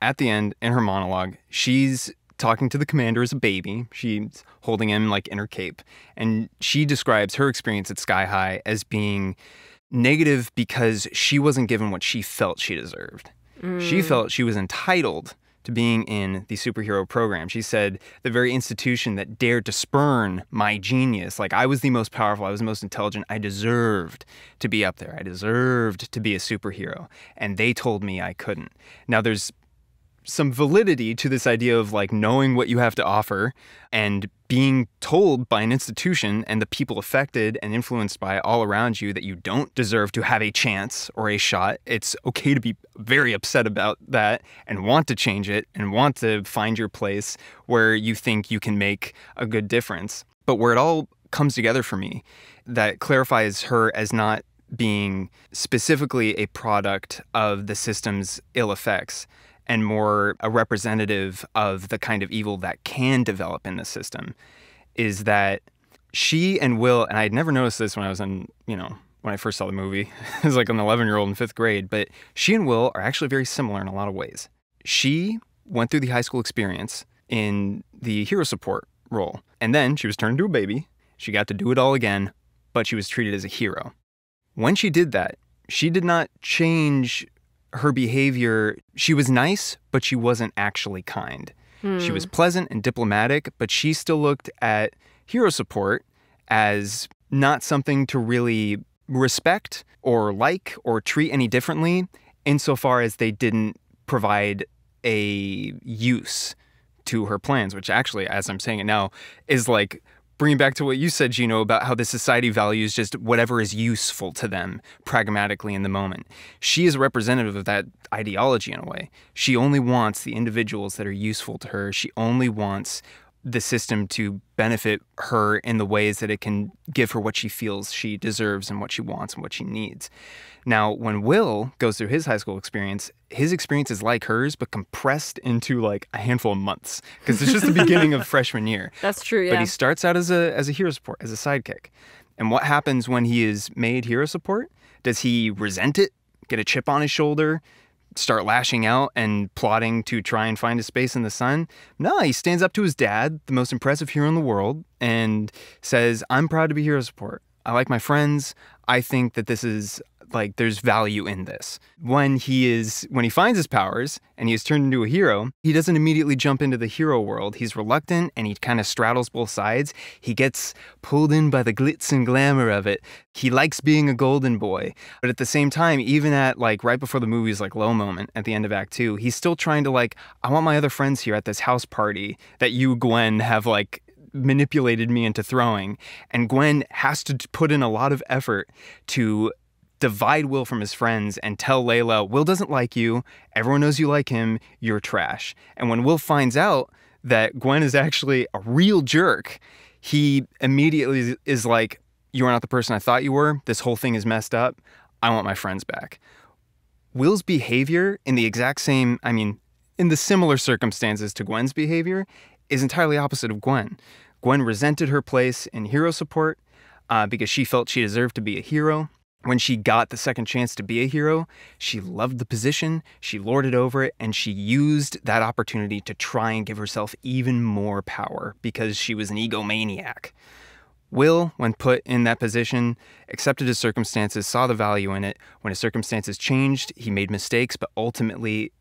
at the end, in her monologue, she's talking to the commander as a baby. She's holding him like in her cape. And she describes her experience at Sky High as being negative because she wasn't given what she felt she deserved. She felt she was entitled to being in the superhero program. She said the very institution that dared to spurn my genius, like I was the most powerful, I was the most intelligent, I deserved to be up there. I deserved to be a superhero. And they told me I couldn't. Now there's some validity to this idea of like knowing what you have to offer and being told by an institution and the people affected and influenced by all around you that you don't deserve to have a chance or a shot. It's okay to be very upset about that and want to change it and want to find your place where you think you can make a good difference. But where it all comes together for me, that clarifies her as not being specifically a product of the system's ill effects and more a representative of the kind of evil that can develop in the system, is that she and Will, and I had never noticed this when I was when I first saw the movie, I was like an 11-year-old in 5th grade, but she and Will are actually very similar in a lot of ways. She went through the high school experience in the hero support role, and then she was turned into a baby. She got to do it all again, but she was treated as a hero. When she did that, she did not change her behavior. She was nice, but she wasn't actually kind. She was pleasant and diplomatic, but she still looked at hero support as not something to really respect or like or treat any differently insofar as they didn't provide a use to her plans, which actually, as I'm saying it now, is like bringing back to what you said, Jino, about how the society values just whatever is useful to them pragmatically in the moment. She is a representative of that ideology in a way. She only wants the individuals that are useful to her. She only wants the system to benefit her in the ways that it can give her what she feels she deserves and what she wants and what she needs. Now, when Will goes through his high school experience is like hers, but compressed into like a handful of months because it's just the beginning of freshman year. That's true, yeah. But he starts out as a hero support, as a sidekick. And what happens when he is made hero support? Does he resent it, get a chip on his shoulder, start lashing out and plotting to try and find a space in the sun? No, he stands up to his dad, the most impressive hero in the world, and says, I'm proud to be hero support. I like my friends. I think that this is like there's value in this. When he finds his powers and he is turned into a hero, he doesn't immediately jump into the hero world. He's reluctant and he kind of straddles both sides. He gets pulled in by the glitz and glamour of it. He likes being a golden boy. But at the same time, even at like right before the movie's like low moment at the end of Act 2, he's still trying to like, I want my other friends here at this house party that you, Gwen, have like manipulated me into throwing. And Gwen has to put in a lot of effort to divide Will from his friends and tell Layla, Will doesn't like you, everyone knows you like him, you're trash. And when Will finds out that Gwen is actually a real jerk, he immediately is like, you are not the person I thought you were, this whole thing is messed up, I want my friends back. Will's behavior in the exact same, in the similar circumstances to Gwen's behavior, is entirely opposite of Gwen. Gwen resented her place in hero support because she felt she deserved to be a hero. When she got the second chance to be a hero, she loved the position, she lorded over it, and she used that opportunity to try and give herself even more power because she was an egomaniac. Will, when put in that position, accepted his circumstances, saw the value in it. When his circumstances changed, he made mistakes, but ultimately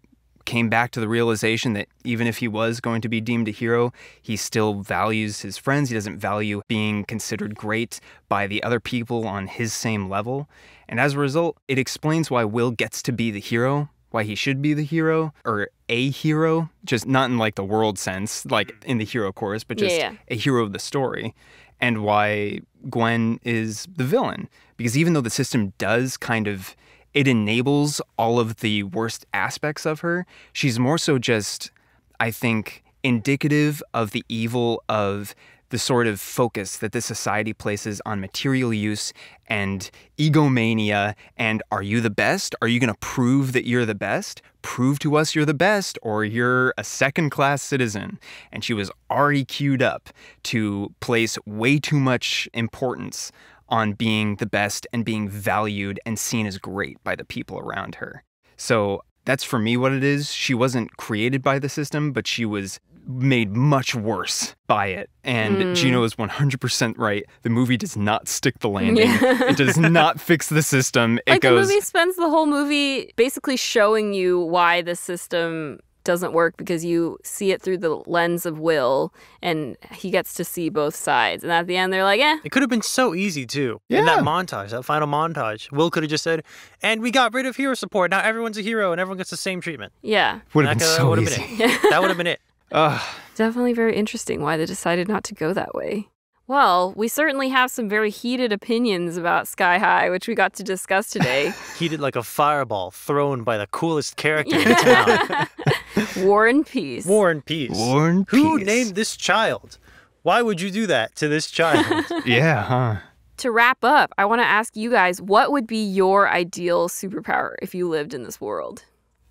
came back to the realization that even if he was going to be deemed a hero, he still values his friends. He doesn't value being considered great by the other people on his same level. And as a result, it explains why Will gets to be the hero, why he should be the hero, or a hero, just not in like the world sense, like in the hero chorus, but just a hero of the story, and why Gwen is the villain. Because even though the system does kind of, it enables all of the worst aspects of her, she's more so just, I think, indicative of the evil of the sort of focus that this society places on material use and egomania and are you the best? Are you going to prove that you're the best? Prove to us you're the best or you're a second-class citizen. And she was already queued up to place way too much importance on being the best and being valued and seen as great by the people around her. So that's for me what it is. She wasn't created by the system, but she was made much worse by it. And Jino is 100% right. The movie does not stick the landing. It does not fix the system. The movie spends the whole movie basically showing you why the system doesn't work because you see it through the lens of Will and he gets to see both sides. And at the end, they're like, eh. It could have been so easy, too. Yeah. In that montage, that final montage. Will could have just said, and we got rid of hero support. Now everyone's a hero and everyone gets the same treatment. Yeah. Would have been so easy. That would have been it. Definitely very interesting why they decided not to go that way. Well, we certainly have some very heated opinions about Sky High, which we got to discuss today. Heated like a fireball thrown by the coolest character in town. War and Peace. War and Peace. War and Peace. Who named this child? Why would you do that to this child? Yeah, huh? To wrap up, I want to ask you guys, what would be your ideal superpower if you lived in this world?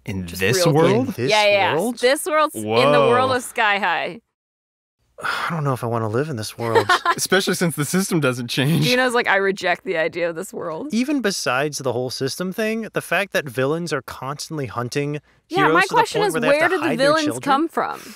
In this world? In this world? This world's in the world of Sky High. I don't know if I want to live in this world. Especially since the system doesn't change. Gino's like, I reject the idea of this world. Even besides the whole system thing, the fact that villains are constantly hunting heroes my to the question point is, where they have where to do the hide their villains children? come from?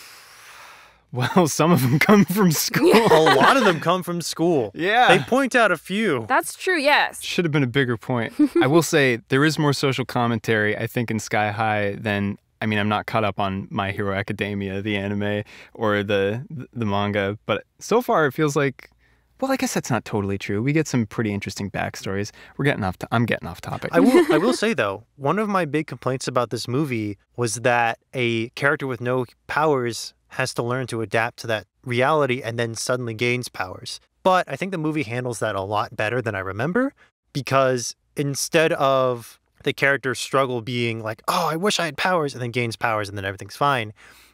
Well, some of them come from school. A lot of them come from school. Yeah. They point out a few. That's true, yes. Should have been a bigger point. I will say there is more social commentary, I think, in Sky High than, I mean, I'm not caught up on My Hero Academia, the anime, or the manga, but so far it feels like, well, I guess that's not totally true. We get some pretty interesting backstories. I'm getting off topic. I will say, though, one of my big complaints about this movie was that a character with no powers has to learn to adapt to that reality and then suddenly gains powers. But I think the movie handles that a lot better than I remember, because instead of the character's struggle being like, oh, I wish I had powers, and then gains powers and then everything's fine,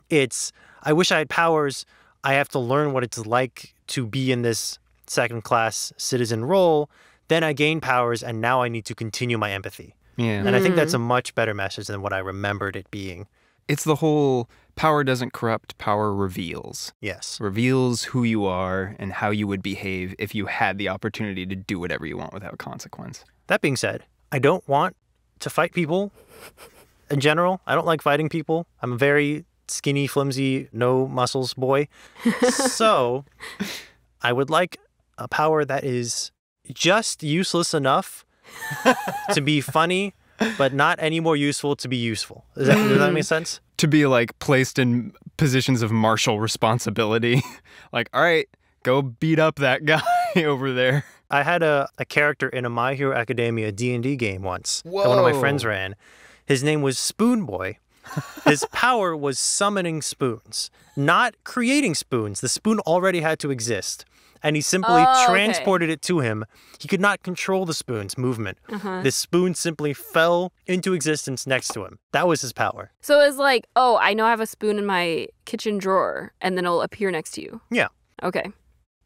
it's, I wish I had powers, I have to learn what it's like to be in this second-class citizen role, then I gain powers, and now I need to continue my empathy. Yeah. And I think that's a much better message than what I remembered it being. It's the whole power doesn't corrupt, power reveals. Yes. Reveals who you are and how you would behave if you had the opportunity to do whatever you want without consequence. That being said, I don't want to fight people in general. I don't like fighting people. I'm a very skinny, flimsy, no muscles boy. So I would like a power that is just useless enough to be funny, but not any more useful to be useful. Does that make sense? To be like placed in positions of martial responsibility. Like, all right, go beat up that guy over there. I had a character in a My Hero Academia D&D game once that Whoa. one of my friends ran. His name was Spoon Boy. His power was summoning spoons, not creating spoons. The spoon already had to exist. And he simply transported it to him. He could not control the spoon's movement. This spoon simply fell into existence next to him. That was his power. So it's like, oh, I know I have a spoon in my kitchen drawer, and then it'll appear next to you. Yeah. Okay.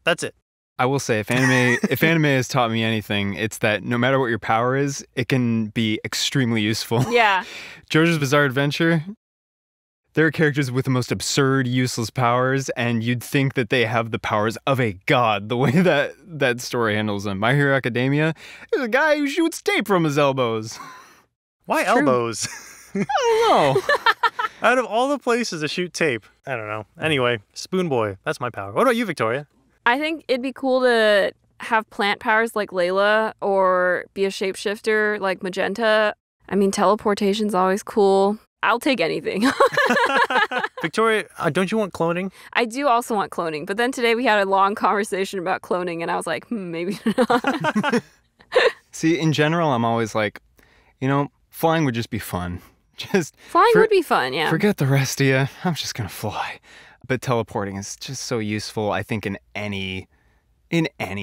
That's it. I will say, if anime has taught me anything, it's that no matter what your power is, it can be extremely useful. Yeah. JoJo's Bizarre Adventure, there are characters with the most absurd, useless powers, and you'd think that they have the powers of a god, the way that story handles them. My Hero Academia, there's a guy who shoots tape from his elbows. Why elbows? I don't know. Out of all the places to shoot tape. I don't know. Anyway, Spoon Boy, that's my power. What about you, Victoria? I think it'd be cool to have plant powers like Layla or be a shapeshifter like Magenta. I mean, teleportation's always cool. I'll take anything. Victoria, don't you want cloning? I do also want cloning. But then today we had a long conversation about cloning, and I was like, maybe not. See, in general, I'm always like, flying would just be fun. Flying would be fun, yeah. Forget the rest of you. I'm just going to fly. But teleporting is just so useful, I think, in any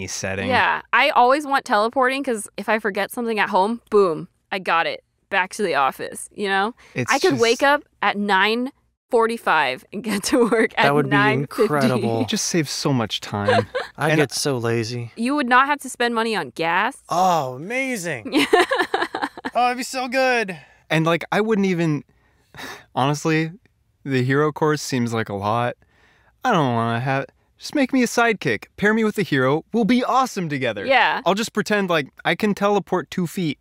setting. Yeah, I always want teleporting because if I forget something at home, boom, I got it. Back to the office, I could wake up at 9:45 and get to work at 9:50. That would be incredible. It just saves so much time. I get so lazy. You would not have to spend money on gas. Oh, amazing. Oh, it'd be so good. And I wouldn't even, honestly, the hero course seems like a lot. I don't want to have, just make me a sidekick. Pair me with a hero. We'll be awesome together. Yeah. I'll just pretend I can teleport 2 feet.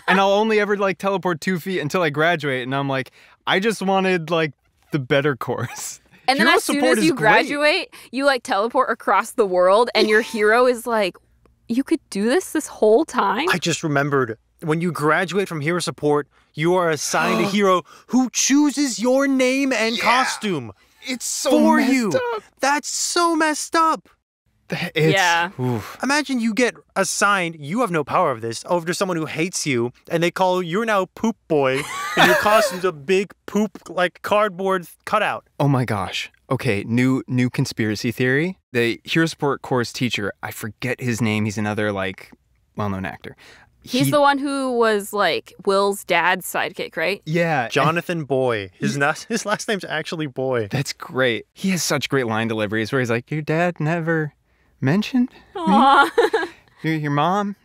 And I'll only ever teleport 2 feet until I graduate. And I'm like, I just wanted the better course. And then Hero as soon support as is you graduate, you teleport across the world and your hero is like, you could do this whole time? I just remembered, when you graduate from hero support, you are assigned a hero who chooses your name and costume. It's so for messed you. up. That's so messed up. Yeah. Oof. Imagine you get assigned, you have no power of this, over to someone who hates you, and they call you're now Poop Boy, and your costume's a big poop, cardboard cutout. Oh my gosh. Okay, new conspiracy theory. The hero support course teacher, I forget his name. He's another well-known actor. He's the one who was Will's dad's sidekick, right? Yeah. Jonathan Boy. His last name's actually Boy. That's great. He has such great line deliveries where he's like, your dad never mentioned Aww. me? Your mom?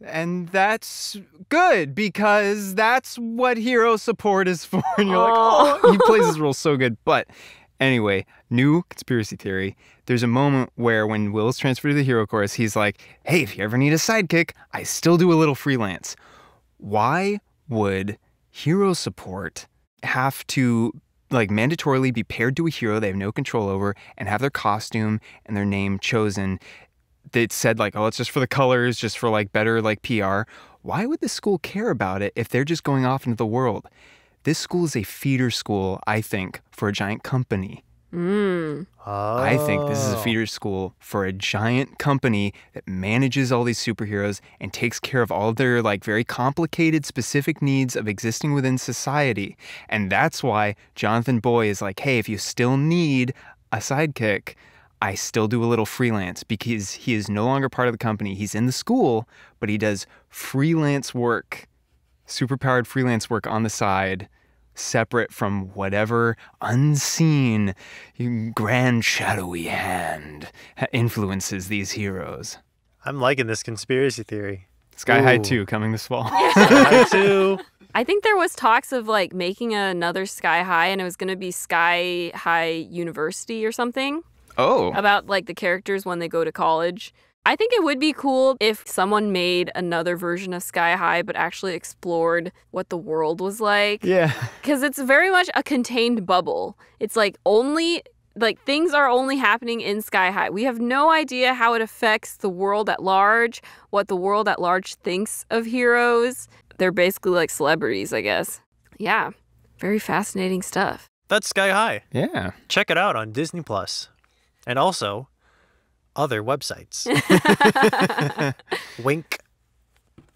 And that's good because that's what hero support is for. And you're like, oh, he plays his role so good. But anyway, new conspiracy theory. There's a moment where when Will's transferred to the hero course, he's like, hey, if you ever need a sidekick, I still do a little freelance. Why would hero support have to mandatorily be paired to a hero they have no control over and have their costume and their name chosen? That said oh, it's just for the colors, just for better PR. Why would the school care about it if they're just going off into the world? This school is a feeder school, I think, for a giant company. Oh. I think this is a feeder school for a giant company that manages all these superheroes and takes care of all of their very complicated specific needs of existing within society. And that's why Jonathan Boy is hey, if you still need a sidekick, I still do a little freelance, because he is no longer part of the company. He's in the school, but he does freelance work, superpowered freelance work on the side, separate from whatever unseen grand shadowy hand influences these heroes. I'm liking this conspiracy theory. Sky High 2 coming this fall. Sky High 2. I think there was talks of making another Sky High, and it was going to be Sky High University or something. Oh. About the characters when they go to college. I think it would be cool if someone made another version of Sky High but actually explored what the world was like. Yeah. Because it's very much a contained bubble. It's only things are only happening in Sky High. We have no idea how it affects the world at large, what the world at large thinks of heroes. They're basically celebrities, I guess. Yeah. Very fascinating stuff. That's Sky High. Yeah. Check it out on Disney Plus. And also other websites. Wink.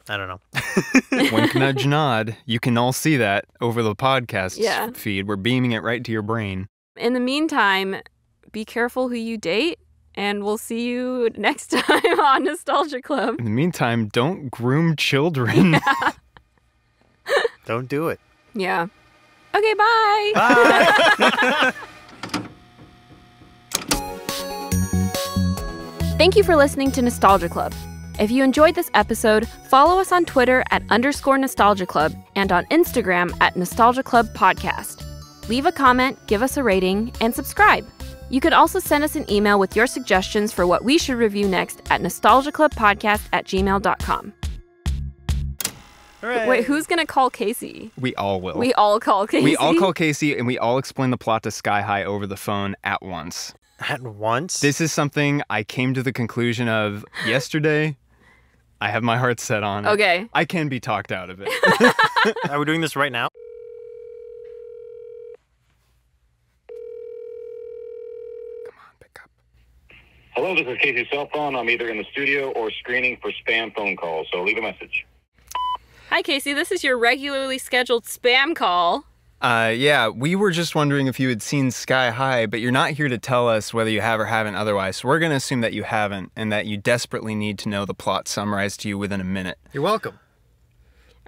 I don't know. Wink, nudge, nod. You can all see that over the podcast feed. We're beaming it right to your brain. In the meantime, be careful who you date, and we'll see you next time on Nostalgia Club. In the meantime, don't groom children. Yeah. Don't do it. Yeah. Okay, bye. Bye. Thank you for listening to Nostalgia Club. If you enjoyed this episode, follow us on Twitter at _Nostalgia Club and on Instagram at Nostalgia Club Podcast. Leave a comment, give us a rating, and subscribe. You can also send us an email with your suggestions for what we should review next at nostalgiaclubpodcast@gmail.com. Hooray. Wait, who's going to call Casey? We all will. We all call Casey? We all call Casey, and we all explain the plot to Sky High over the phone at once. At once? This is something I came to the conclusion of yesterday. I have my heart set on. Okay. I can be talked out of it. Are we doing this right now? Hello, this is Casey's cell phone. I'm either in the studio or screening for spam phone calls, so leave a message. Hi, Casey. This is your regularly scheduled spam call. Yeah, we were just wondering if you had seen Sky High, but you're not here to tell us whether you have or haven't otherwise. So we're going to assume that you haven't and that you desperately need to know the plot summarized to you within a minute. You're welcome.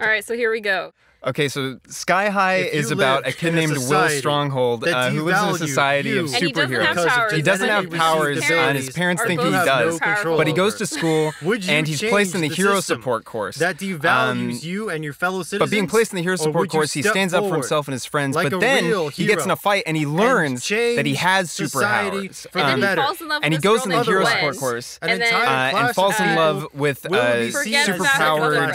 All right, so here we go. Okay, so Sky High is about a kid named Will Stronghold who lives in a society of And he doesn't have superheroes. powers. He doesn't have powers, and his parents think he does. But he goes to school, and he's placed in the hero support course. That devalues you and your fellow citizens. But being placed in the hero support course, he stands up for himself and his friends. Like but then he gets in a fight, and he learns that he has superpowers. And then he falls in love with and he this goes girl in the named hero Wes. support course And falls in love with a forgets about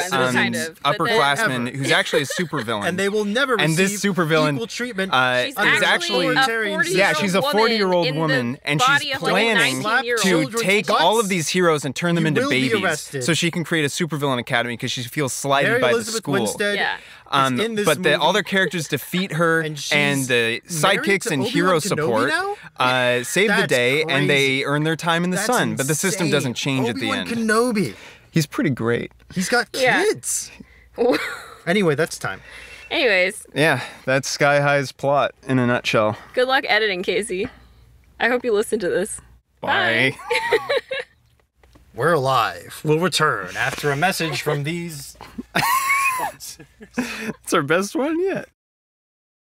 his other friends, kind superpowered of, but then- upperclassman who's actually a supervillain. And they will never receive this supervillain, equal treatment. She's actually a 40-year-old yeah, she's a 40-year-old woman woman, in and the she's body of, like, a planning 19-year-old. to take all of these heroes and turn them into will be babies, arrested. so she can create a supervillain academy because she feels slighted Mary by the Elizabeth school. Winstead Yeah. is in this But movie. all their characters defeat her, And she's and the married sidekicks to and Obi-Wan hero Kenobi support now? save the That's day, and they crazy. earn their time in the That's sun. But the system insane. doesn't change at the Obi-Wan end. Kenobi. He's pretty great. He's got Yeah. kids. Anyway, that's time. Anyways, Yeah, that's Sky High's plot in a nutshell. good luck editing, Casey. I hope you listen to this. Bye. We're alive. We'll return after a message from these. It's our best one yet.